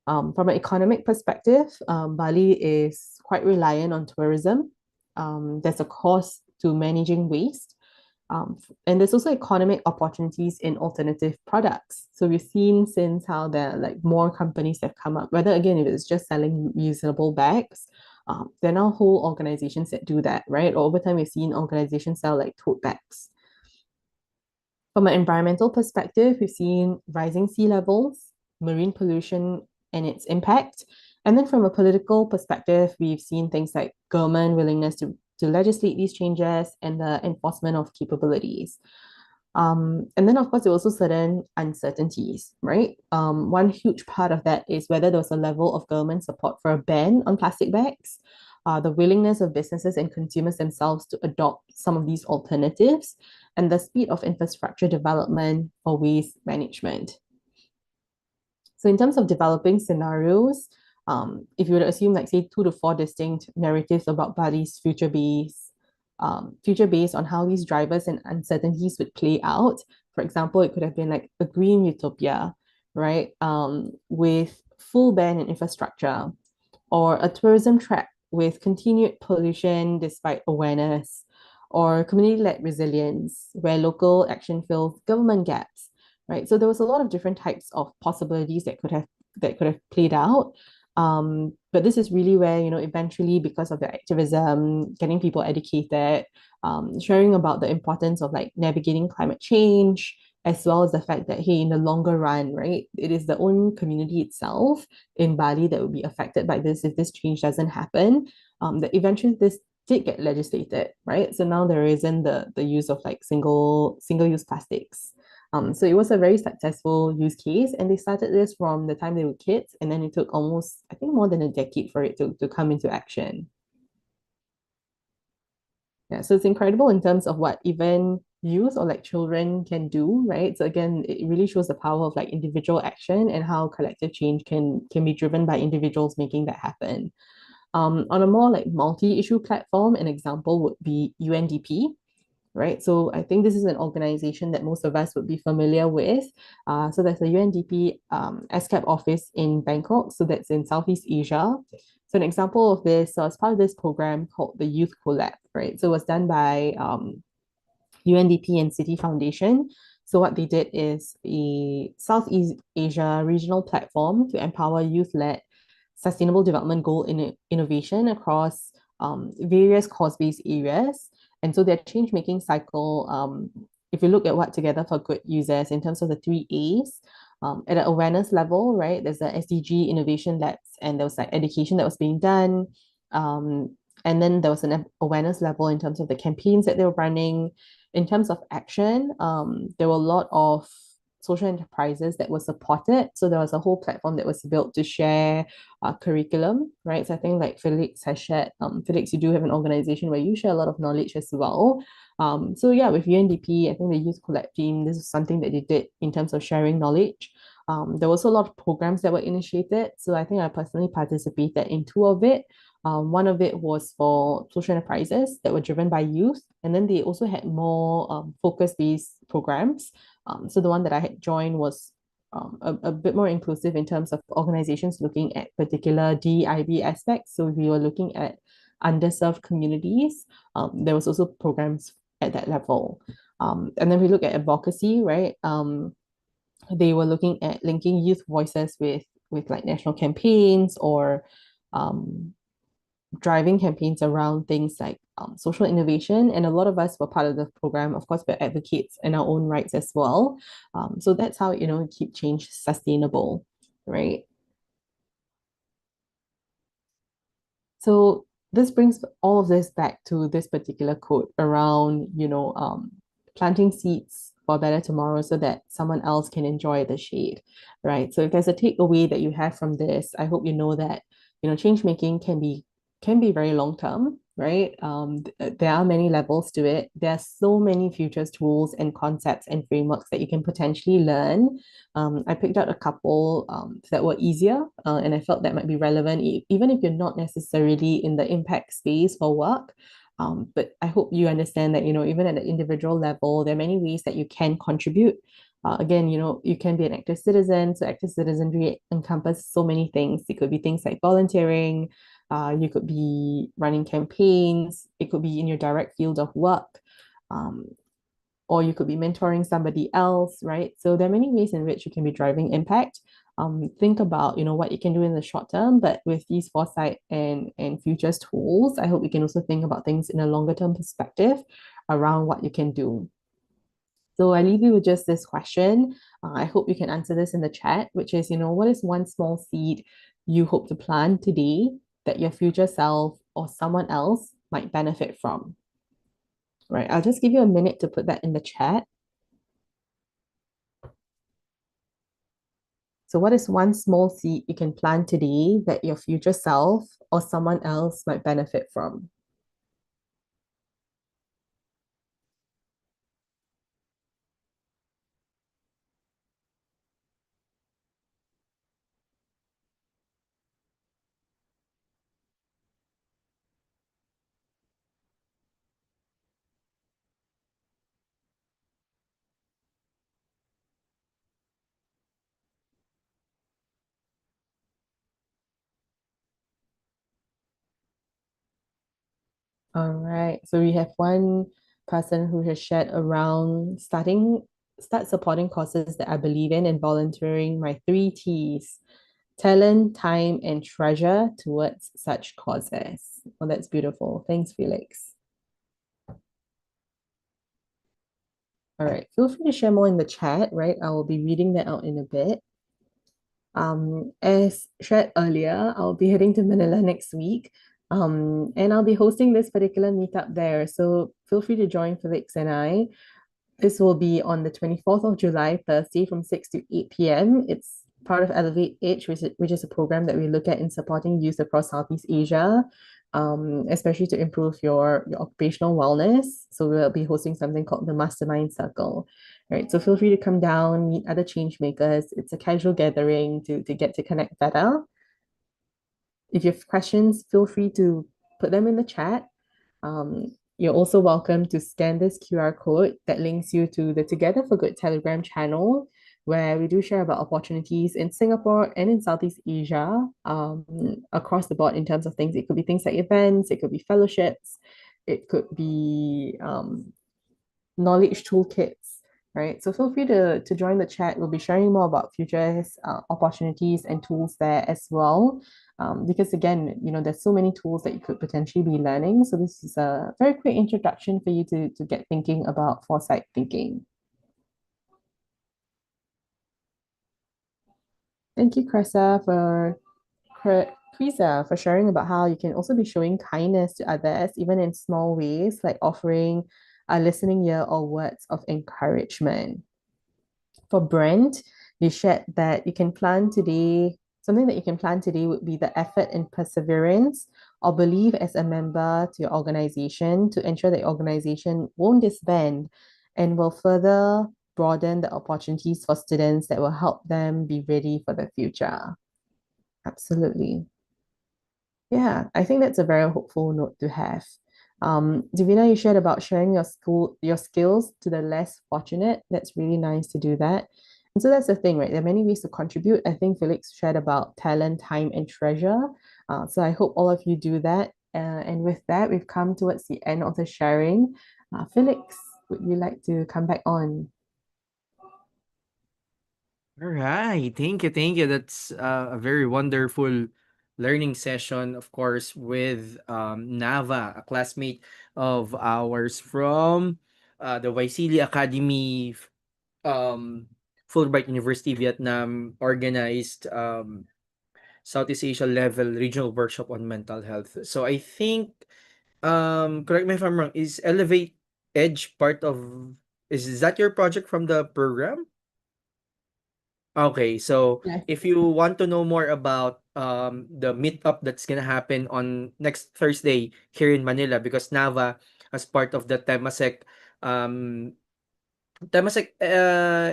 From an economic perspective, Bali is quite reliant on tourism. There's a cost to managing waste. And there's also economic opportunities in alternative products. So we've seen since how there are like more companies have come up, whether again, if it's just selling reusable bags, there are now whole organizations that do that, right? Or over time, we've seen organizations sell like tote bags. From an environmental perspective, we've seen rising sea levels, marine pollution and its impact. And then from a political perspective, we've seen things like government willingness to legislate these changes and the enforcement of capabilities. And then, of course, there were also certain uncertainties, right? One huge part of that is whether there was a level of government support for a ban on plastic bags, the willingness of businesses and consumers themselves to adopt some of these alternatives, and the speed of infrastructure development for waste management. So in terms of developing scenarios, if you were to assume like say 2 to 4 distinct narratives about Bali's future based on how these drivers and uncertainties would play out. For example, it could have been like a green utopia, right? With full ban in infrastructure, or a tourism track with continued pollution despite awareness, or community-led resilience, where local action fills government gaps, right? So there was a lot of different types of possibilities that could have played out. But this is really where, eventually, because of the activism, getting people educated, sharing about the importance of like navigating climate change, as well as the fact that, hey, in the longer run, right, it is the own community itself in Bali that will be affected by this if this change doesn't happen. That eventually this did get legislated, right? So now there isn't the use of like single-use plastics. So it was a very successful use case, and they started this from the time they were kids, and then it took almost, I think, more than a decade for it to come into action. Yeah, so it's incredible in terms of what even youth or like children can do, right? So again, it really shows the power of like individual action and how collective change can be driven by individuals making that happen. On a more like multi-issue platform, an example would be UNDP, right? So I think this is an organization that most of us would be familiar with. So there's a UNDP SCAP office in Bangkok. So that's in Southeast Asia. So an example of this, so as part of this program called the Youth Collab, right? So it was done by UNDP and City Foundation. So what they did is a Southeast Asia regional platform to empower youth-led sustainable development goal innovation across various cause-based areas. And so their change-making cycle, if you look at what Together for Good uses in terms of the 3 A's, at an awareness level, right, there's the SDG innovation labs, and there was like education that was being done. And then there was an awareness level in terms of the campaigns that they were running. In terms of action, there were a lot of social enterprises that were supported. So there was a whole platform that was built to share curriculum, right? So I think like Felix has shared, Felix, you do have an organization where you share a lot of knowledge as well. So yeah, with UNDP, I think the Youth Collab team, this is something that they did in terms of sharing knowledge. There was a lot of programs that were initiated. So I think I personally participated in 2 of it. One of it was for social enterprises that were driven by youth, and then they also had more focus-based programs. So the one that I had joined was a bit more inclusive in terms of organizations looking at particular DIB aspects. So we were looking at underserved communities. There was also programs at that level. And then we look at advocacy, right? They were looking at linking youth voices with like national campaigns or um, driving campaigns around things like social innovation. And a lot of us were part of the program. Of course, we're advocates in our own rights as well. So that's how, keep change sustainable, right? So this brings all of this back to this particular quote around, planting seeds for a better tomorrow so that someone else can enjoy the shade, right? So if there's a takeaway that you have from this, I hope you know that, change making can be very long term, right? There are many levels to it. There are so many futures tools and concepts and frameworks that you can potentially learn. I picked out a couple that were easier, and I felt that might be relevant, even if you're not necessarily in the impact space for work. But I hope you understand that, even at the individual level, there are many ways that you can contribute. Again, you can be an active citizen. So active citizenry encompasses so many things. It could be things like volunteering, you could be running campaigns, it could be in your direct field of work. Um, or you could be mentoring somebody else, right? So there are many ways in which you can be driving impact. Think about, what you can do in the short term, but with these foresight and futures tools, I hope you can also think about things in a longer term perspective around what you can do. So I leave you with just this question. I hope you can answer this in the chat, which is, what is one small seed you hope to plant today that your future self or someone else might benefit from? Right. I'll just give you a minute to put that in the chat. So, what is one small seed you can plant today that your future self or someone else might benefit from? All right. So we have one person who has shared around start supporting causes that I believe in and volunteering my three T's: talent, time, and treasure towards such causes. Well, that's beautiful. Thanks, Felix. All right. Feel free to share more in the chat, right? I will be reading that out in a bit. As shared earlier, I'll be heading to Manila next week. And I'll be hosting this particular meetup there. So feel free to join Felix and I. This will be on the 24th of July, Thursday from 6 to 8 p.m. It's part of Elevate Age, which is a program that we look at in supporting youth across Southeast Asia, especially to improve your occupational wellness. So we'll be hosting something called the Mastermind Circle. Right. So feel free to come down, meet other change makers. It's a casual gathering to get to connect better. If you have questions, feel free to put them in the chat. You're also welcome to scan this QR code that links you to the Together for Good Telegram channel, where we do share about opportunities in Singapore and in Southeast Asia, across the board in terms of things. It could be things like events, it could be fellowships, it could be knowledge toolkits, right? So feel free to join the chat. We'll be sharing more about futures, opportunities, and tools there as well. Because again, there's so many tools that you could potentially be learning. So this is a very quick introduction for you to get thinking about foresight thinking. Thank you, Krisa, for sharing about how you can also be showing kindness to others, even in small ways, like offering a listening ear or words of encouragement. For Brent, they shared that you can plan today. Something that you can plan today would be the effort and perseverance or believe as a member to your organization to ensure that your organization won't disband and will further broaden the opportunities for students that will help them be ready for the future. Absolutely. Yeah, I think that's a very hopeful note to have. Divina, you shared about sharing your skills to the less fortunate. That's really nice to do that. And so that's the thing, right? There are many ways to contribute. I think Felix shared about talent, time, and treasure. So I hope all of you do that. And with that, we've come towards the end of the sharing. Felix, would you like to come back on? All right. Thank you. Thank you. That's a very wonderful learning session, of course, with Nava, a classmate of ours from the Waisili Academy, um, Fulbright University, Vietnam, organized Southeast Asia level regional workshop on mental health. So I think, correct me if I'm wrong, is Elevate Edge part of, is that your project from the program? Okay, so Yes. if you want to know more about the meetup that's gonna happen on next Thursday here in Manila, because Nava, as part of the um Temasek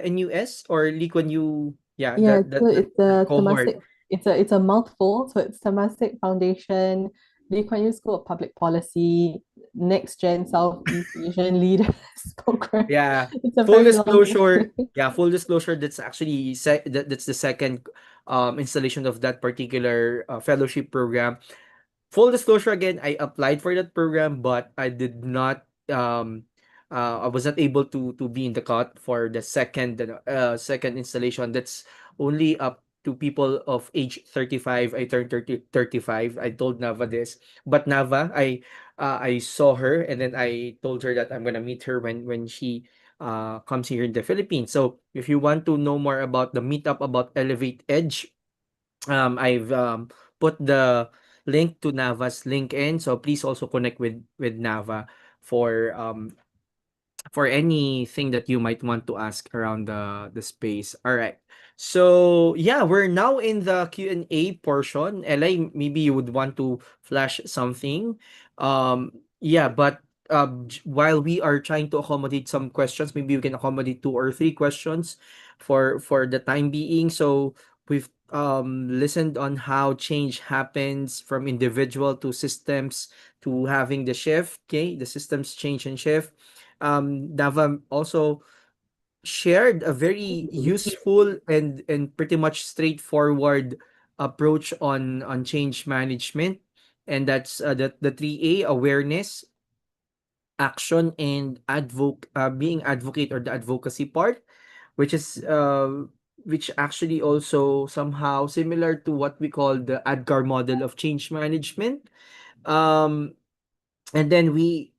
NUS or Lee Kuan Yew, yeah, Yeah, so it's that a cohort. Temasek, it's a mouthful. So it's Temasek Foundation, Lee Kuan Yew School of Public Policy, Next Gen Southeast Asian Leaders Program. Yeah, It's a very long name. full disclosure, that's actually that's the second installation of that particular fellowship program. Full disclosure again, I applied for that program, but I did not I was not able to be in the cut for the second installation. That's only up to people of age 35. I turned 35. I told Nava this. But Nava, I saw her and then I told her that I'm gonna meet her when she comes here in the Philippines. So if you want to know more about the meetup about Elevate Edge, I've put the link to Nava's LinkedIn, so please also connect with Nava for for anything that you might want to ask around the space. All right. So yeah, we're now in the Q&A portion. LA, maybe you would want to flash something. Yeah, but while we are trying to accommodate some questions, maybe we can accommodate two or three questions for the time being. So we've listened on how change happens from individual to systems to having the shift. Okay, the systems change and shift. Dava also shared a very useful and pretty much straightforward approach on change management, and that's the 3A: awareness, action, and being advocate, or the advocacy part, which is which actually also somehow similar to what we call the ADKAR model of change management. Um, and then we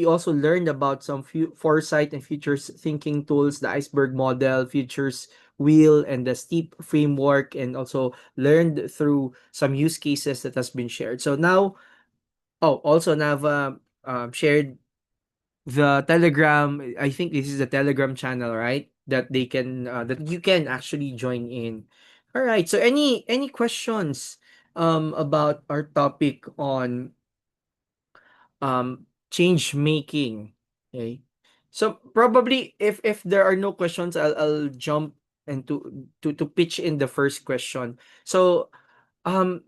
also learned about some foresight and futures thinking tools, the iceberg model, futures wheel, and the steep framework, and also learned through some use cases that has been shared. So now, oh, also Nava shared the Telegram. I think this is the Telegram channel, right? That they can that you can actually join in. All right. So any questions about our topic on change making? Okay, so probably if there are no questions, I'll jump into to pitch in the first question. So um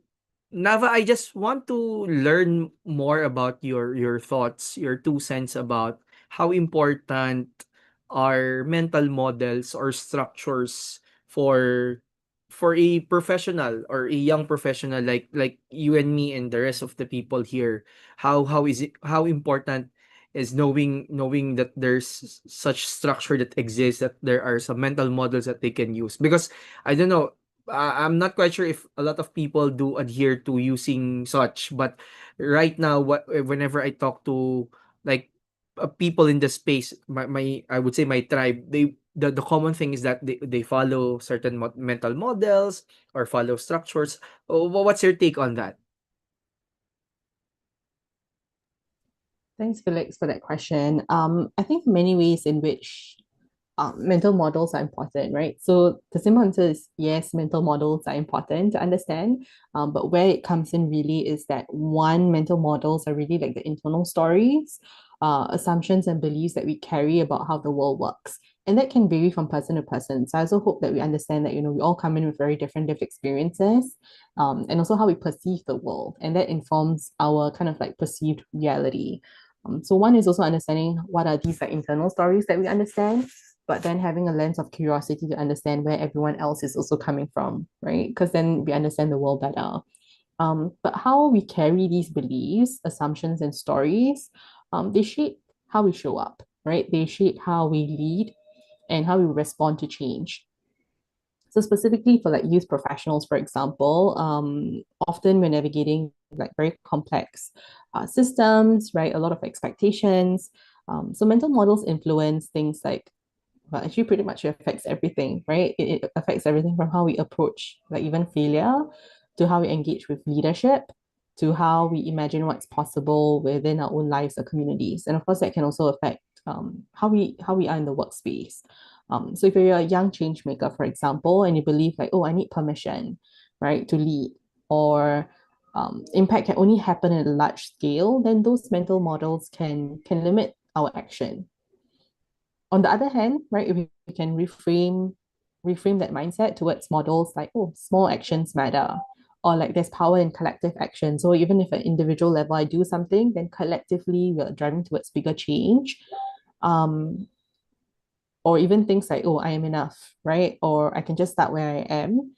Nava, I just want to learn more about your thoughts, your 2 cents about how important are mental models or structures for a professional or a young professional like you and me and the rest of the people here. How important is knowing that there's such structure that exists, that there are some mental models that they can use, because I don't know, I'm not quite sure if a lot of people do adhere to using such, but right now, whenever I talk to like people in the space, my I would say my tribe, the common thing is that they follow certain mental models or follow structures. What's your take on that? Thanks, Felix, for that question. I think many ways in which mental models are important, right? So the simple answer is yes, mental models are important to understand. But where it comes in really is that one, mental models are really like the internal stories, assumptions and beliefs that we carry about how the world works. And that can vary from person to person. So I also hope that we understand that, we all come in with very different lived experiences, and also how we perceive the world. And that informs our kind of like perceived reality. So one is also understanding what are these like internal stories that we understand. but then having a lens of curiosity to understand where everyone else is also coming from, right? Because then we understand the world better. But how we carry these beliefs, assumptions, and stories, they shape how we show up, right? They shape how we lead and how we respond to change. So specifically for like youth professionals, for example, often we're navigating like very complex systems, right? A lot of expectations. So mental models influence things like, well, actually pretty much it affects everything, right? It affects everything from how we approach like even failure to how we engage with leadership to how we imagine what's possible within our own lives or communities. And of course, that can also affect how we are in the workspace. So if you're a young change maker, for example, and you believe like, oh, I need permission, right, to lead, or impact can only happen at a large scale, then those mental models can limit our action. On the other hand, right, if we can reframe that mindset towards models like, oh, small actions matter, or like there's power in collective action. So even if at individual level I do something, then collectively we're driving towards bigger change. Um, or even things like, oh, I am enough, right? Or I can just start where I am.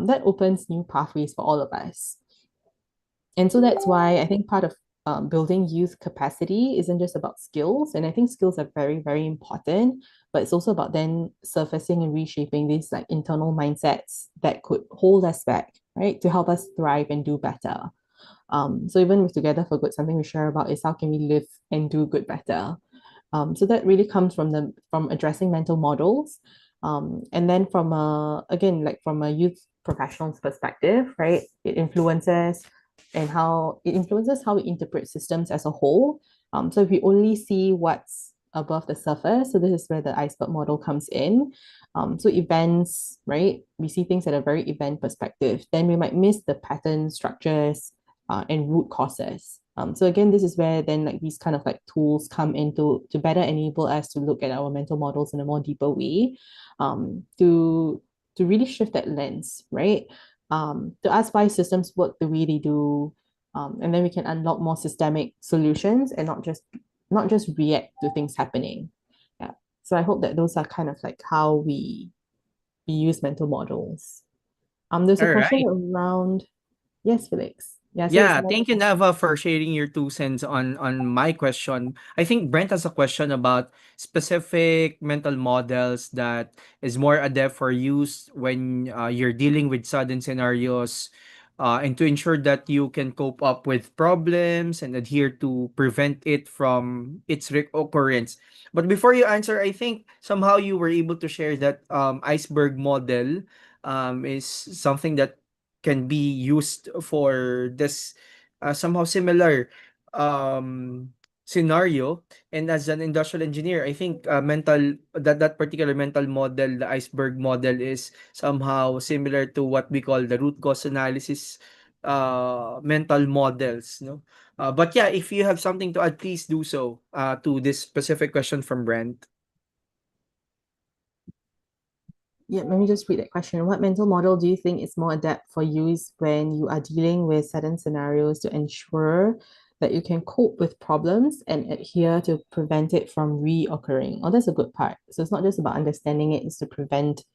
That opens new pathways for all of us. And so that's why I think part of building youth capacity isn't just about skills. And I think skills are very, very important, but it's also about then surfacing and reshaping these like internal mindsets that could hold us back, right? To help us thrive and do better. So even with Together for Good, something we share about is how can we live and do good better. So that really comes from addressing mental models, and then from a again like from a youth professional's perspective, right? It influences how we interpret systems as a whole. So if we only see what's above the surface, so this is where the iceberg model comes in. So events, right? We see things at a very event perspective. Then we might miss the pattern structures and root causes. So again, this is where then like these kind of like tools come into to better enable us to look at our mental models in a more deeper way, to really shift that lens, right? To ask why systems work the way they do, and then we can unlock more systemic solutions and not just react to things happening. Yeah. So I hope that those are kind of like how we use mental models. There's a All question right. around. Yes, Felix. Yeah, so it's Yeah, another thank you, question. Nava, for sharing your 2 cents on my question. I think Brent has a question about specific mental models that is more adept for use when you're dealing with sudden scenarios, and to ensure that you can cope up with problems and adhere to prevent it from its reoccurrence. But before you answer, I think somehow you were able to share that iceberg model is something that can be used for this somehow similar um scenario. And as an industrial engineer, I think that particular mental model, the iceberg model, is somehow similar to what we call the root cause analysis mental models, no. But yeah, if you have something to add, please do so to this specific question from Brent. Yeah, let me just read that question. What mental model do you think is more adept for use when you are dealing with certain scenarios to ensure that you can cope with problems and adhere to prevent it from reoccurring? Oh, that's a good part. So it's not just about understanding it, it's to prevent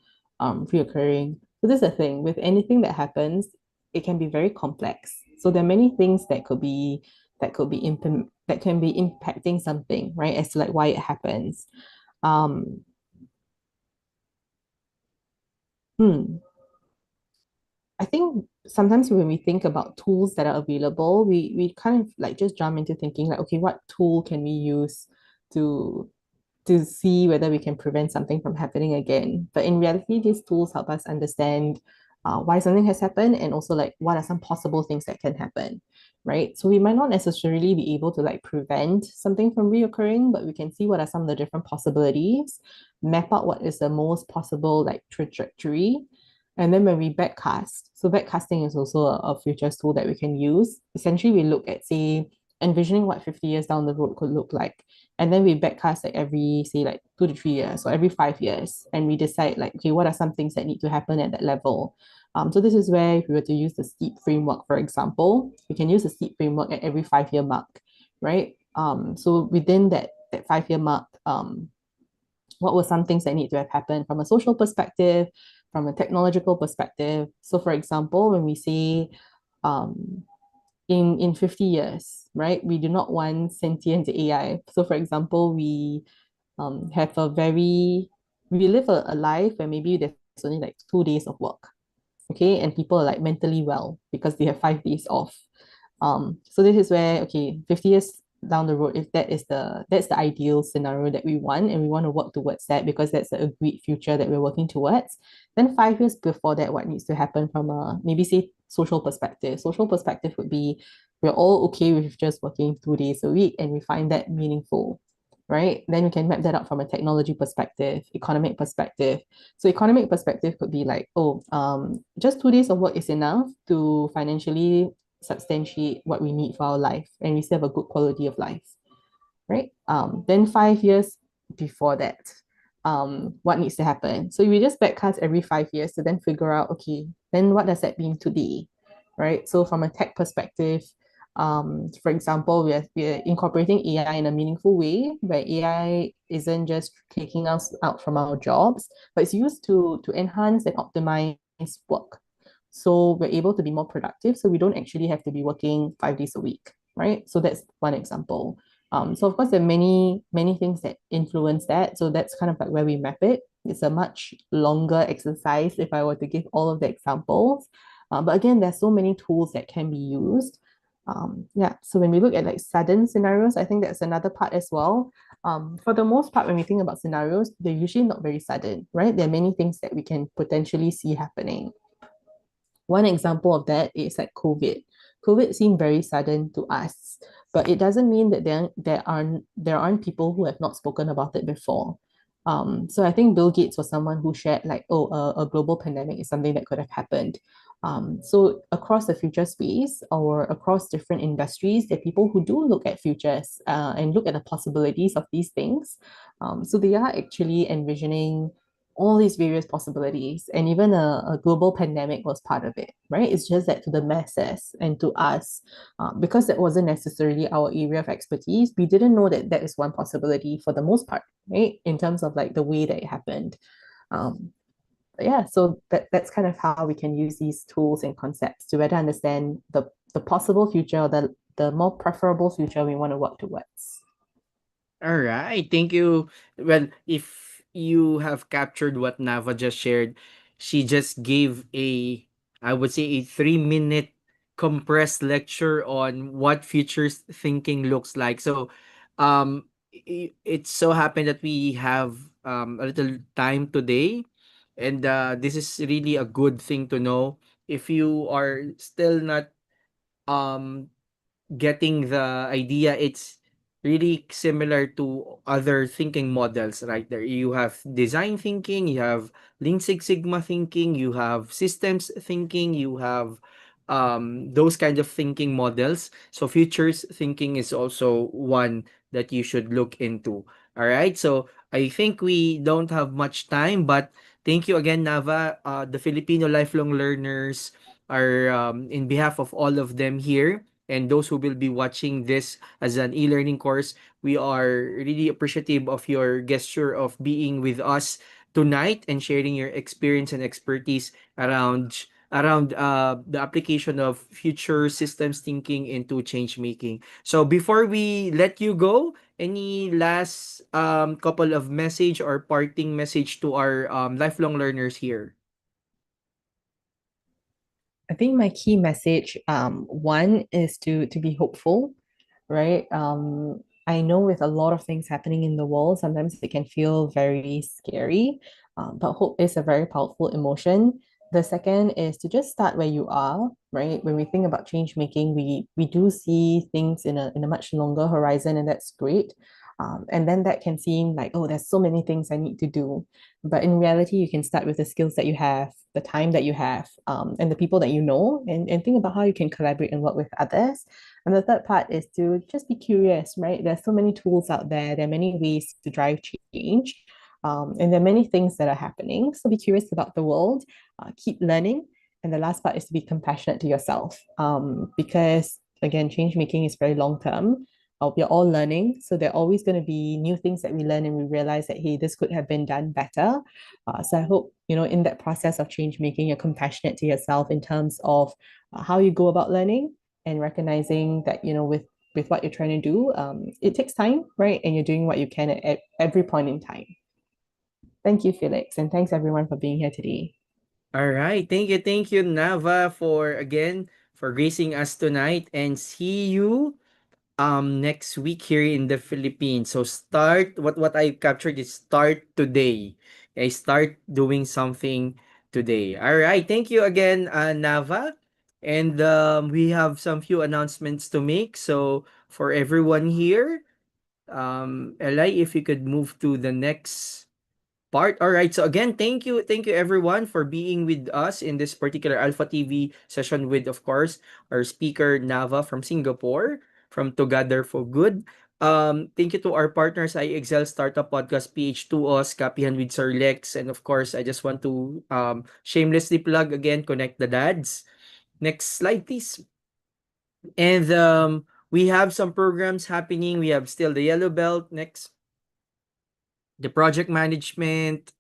reoccurring. So this is the thing with anything that happens, it can be very complex. So there are many things that can be impacting something, right? As to like why it happens. Um, hmm. I think sometimes when we think about tools that are available, we kind of like just jump into thinking like, okay, what tool can we use to to see whether we can prevent something from happening again. But in reality, these tools help us understand why something has happened and also like what are some possible things that can happen, right? So we might not necessarily be able to like prevent something from reoccurring, but we can see what are some of the different possibilities, map out what is the most possible like trajectory. And then when we backcast, so backcasting is also a futures tool that we can use. Essentially, we look at, say, envisioning what 50 years down the road could look like. And then we backcast like every, say, like 2 to 3 years or every 5 years. And we decide like, okay, what are some things that need to happen at that level? So this is where if we were to use the STEEP framework, for example, we can use the STEEP framework at every 5 year mark, right? So within that 5 year mark, what were some things that need to have happened from a social perspective, from a technological perspective. So, for example, when we say um, in 50 years, right, we do not want sentient AI. So, for example, have a very, we live a life where maybe there's only like 2 days of work, okay, and people are like mentally well because they have 5 days off. So this is where, okay, 50 years down the road, if that's the ideal scenario that we want, and we want to work towards that because that's the agreed future that we're working towards, then 5 years before that, what needs to happen from a maybe say social perspective? Social perspective would be we're all okay with just working 2 days a week and we find that meaningful, right? Then we can map that out from a technology perspective, economic perspective. So economic perspective could be like, oh, just 2 days of work is enough to financially substantiate what we need for our life, and we still have a good quality of life, right? Then 5 years before that, what needs to happen? So we just backcast every 5 years to then figure out, okay, then what does that mean today, right? So from a tech perspective, for example, we're incorporating AI in a meaningful way, where AI isn't just taking us out from our jobs, but it's used to enhance and optimize work. So we're able to be more productive. So we don't actually have to be working 5 days a week, right? So that's one example. So of course there are many things that influence that. So that's kind of like where we map it. It's a much longer exercise if I were to give all of the examples. But again, there's so many tools that can be used. Yeah, so when we look at like sudden scenarios, I think that's another part as well. For the most part, when we think about scenarios, they're usually not very sudden, right? There are many things that we can potentially see happening. One example of that is like COVID. COVID seemed very sudden to us, but it doesn't mean that there aren't people who have not spoken about it before. So I think Bill Gates was someone who shared like, oh, a global pandemic is something that could have happened. So across the future space or across different industries, there are people who do look at futures and look at the possibilities of these things. So they are actually envisioning all these various possibilities, and even a global pandemic was part of it, right? It's just that to the masses and to us, because that wasn't necessarily our area of expertise, we didn't know that that is one possibility for the most part, right? In terms of like the way that it happened. um, yeah, so that's kind of how we can use these tools and concepts to better understand the possible future, the more preferable future we want to work towards. All right. Thank you. Well, if you have captured what Nava just shared, she just gave I would say, a 3-minute compressed lecture on what futures thinking looks like. So, it so happened that we have a little time today, and this is really a good thing to know. If you are still not um getting the idea, it's really similar to other thinking models, right? There you have design thinking, you have Lean Six Sigma thinking, you have systems thinking, you have those kind of thinking models. So futures thinking is also one that you should look into. All right, so I think we don't have much time, but thank you again, Nava. The Filipino lifelong learners are, in behalf of all of them here, and those who will be watching this as an e-learning course, we are really appreciative of your gesture of being with us tonight and sharing your experience and expertise around the application of future systems thinking into change making. So before we let you go, any last couple of message or parting message to our lifelong learners here? I think my key message, one is to be hopeful, right? I know with a lot of things happening in the world, sometimes it can feel very scary, but hope is a very powerful emotion. The second is to just start where you are, right? When we think about change making, we do see things in a much longer horizon, and that's great. And then that can seem like, oh, there's so many things I need to do. But in reality, you can start with the skills that you have, the time that you have, and the people that you know, and think about how you can collaborate and work with others. And the third part is to just be curious, right? There's so many tools out there, there are many ways to drive change, and there are many things that are happening. So be curious about the world, keep learning. And the last part is to be compassionate to yourself, because again, change making is very long term. we're all learning. So there are always going to be new things that we learn and we realize that, hey, this could have been done better. So I hope, in that process of change making, you're compassionate to yourself in terms of how you go about learning and recognizing that, with what you're trying to do, it takes time, right? And you're doing what you can at every point in time. Thank you, Felix, and thanks everyone for being here today. All right. Thank you, Nava, for again for gracing us tonight, and see you next week here in the Philippines. So start what I captured is start today. Okay, start doing something today. All right. Thank you again, Nava. And we have some few announcements to make. So for everyone here, Eli, if you could move to the next part. All right. So again, thank you everyone for being with us in this particular Alpha TV session with, of course, our speaker Nava from Singapore, from Together for Good. Thank you to our partners, iExcel Startup Podcast, PH2OS, Kapihan with Sir Lex, and of course, I just want to shamelessly plug again, Connect the Dads. Next slide, please. And we have some programs happening. We have still the Yellow Belt next, the project management,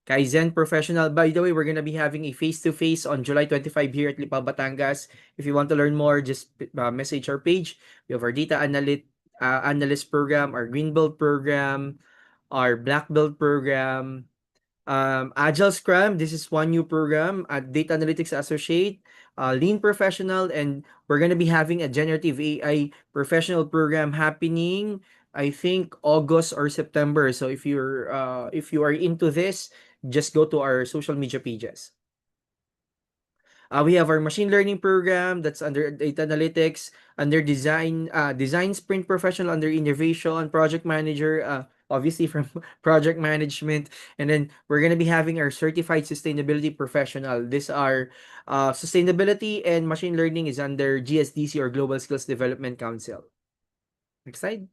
Kaizen Professional. By the way, we're gonna be having a face-to-face on July 25 here at Lipa, Batangas. If you want to learn more, just message our page. We have our data analyst program, our green belt program, our black belt program, Agile Scrum. This is one new program at Data Analytics Associate, Lean Professional, and we're gonna be having a generative AI professional program happening. I think August or September. So if you are into this, just go to our social media pages. We have our machine learning program that's under data analytics, under design sprint professional, under innovation, project manager, obviously from project management. And then we're going to be having our certified sustainability professional. These are sustainability and machine learning is under GSDC, or Global Skills Development Council. Next slide.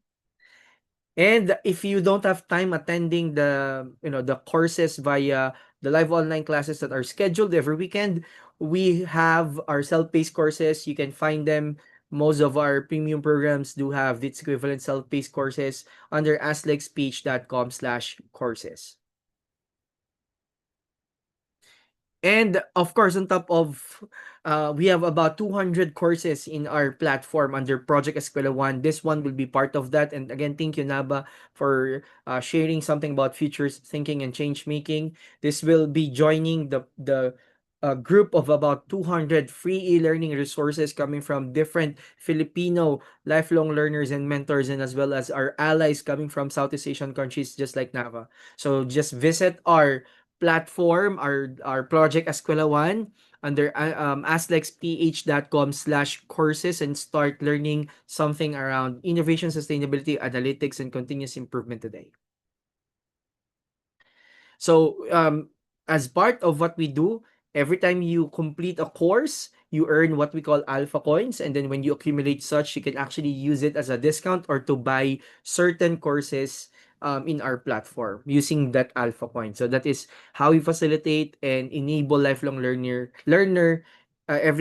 And if you don't have time attending the courses via the live online classes that are scheduled every weekend, we have our self-paced courses. You can find them. Most of our premium programs do have its equivalent self-paced courses under aslexph.com/courses. And of course, on top of, we have about 200 courses in our platform under Project Escuela One. This one will be part of that. And again, thank you, Naba, for sharing something about futures thinking and change making. This will be joining the group of about 200 free e-learning resources coming from different Filipino lifelong learners and mentors, and as well as our allies coming from Southeast Asian countries just like Nava. So just visit our platform, our project Escuela One, under aslexph.com/courses, and start learning something around innovation, sustainability, analytics, and continuous improvement today. So, as part of what we do, every time you complete a course, you earn what we call alpha coins. And then when you accumulate such, you can actually use it as a discount or to buy certain courses in our platform using that alpha coin. So that is how we facilitate and enable every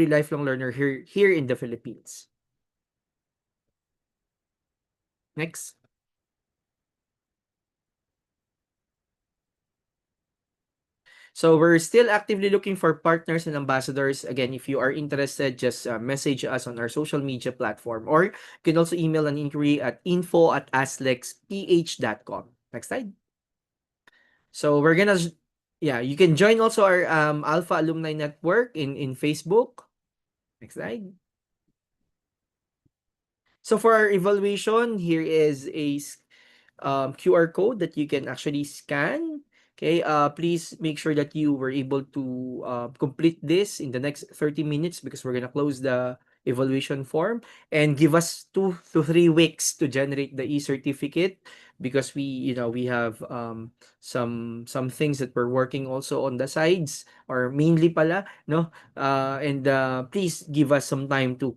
lifelong learner here in the Philippines. Next. So we're still actively looking for partners and ambassadors. Again, if you are interested, just message us on our social media platform, or you can also email an inquiry at info@aslexph.com. Next slide. So yeah, you can join also our Alpha Alumni Network in Facebook. Next slide. So for our evaluation, here is a QR code that you can actually scan. Okay, please make sure that you were able to complete this in the next 30 minutes, because we're gonna close the evaluation form, and give us 2 to 3 weeks to generate the e-certificate, because we have some things that we're working also on the sides, or mainly pala, no, and please give us some time to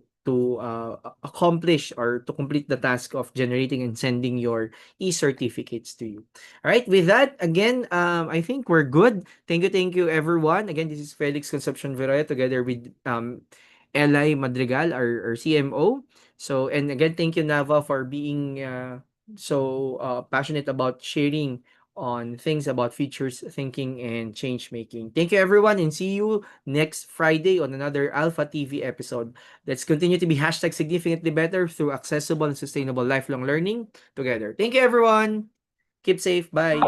accomplish or to complete the task of generating and sending your e-certificates to you. All right, with that, again, I think we're good. Thank you, everyone. Again, this is Felix Concepcion Viraya, together with Eli Madrigal, our CMO. So, and again, thank you, Nava, for being so passionate about sharing on things about futures thinking and change making. Thank you, everyone, and see you next Friday on another Alpha TV episode. Let's continue to be hashtag significantly better through accessible and sustainable lifelong learning together. Thank you, everyone. Keep safe. Bye.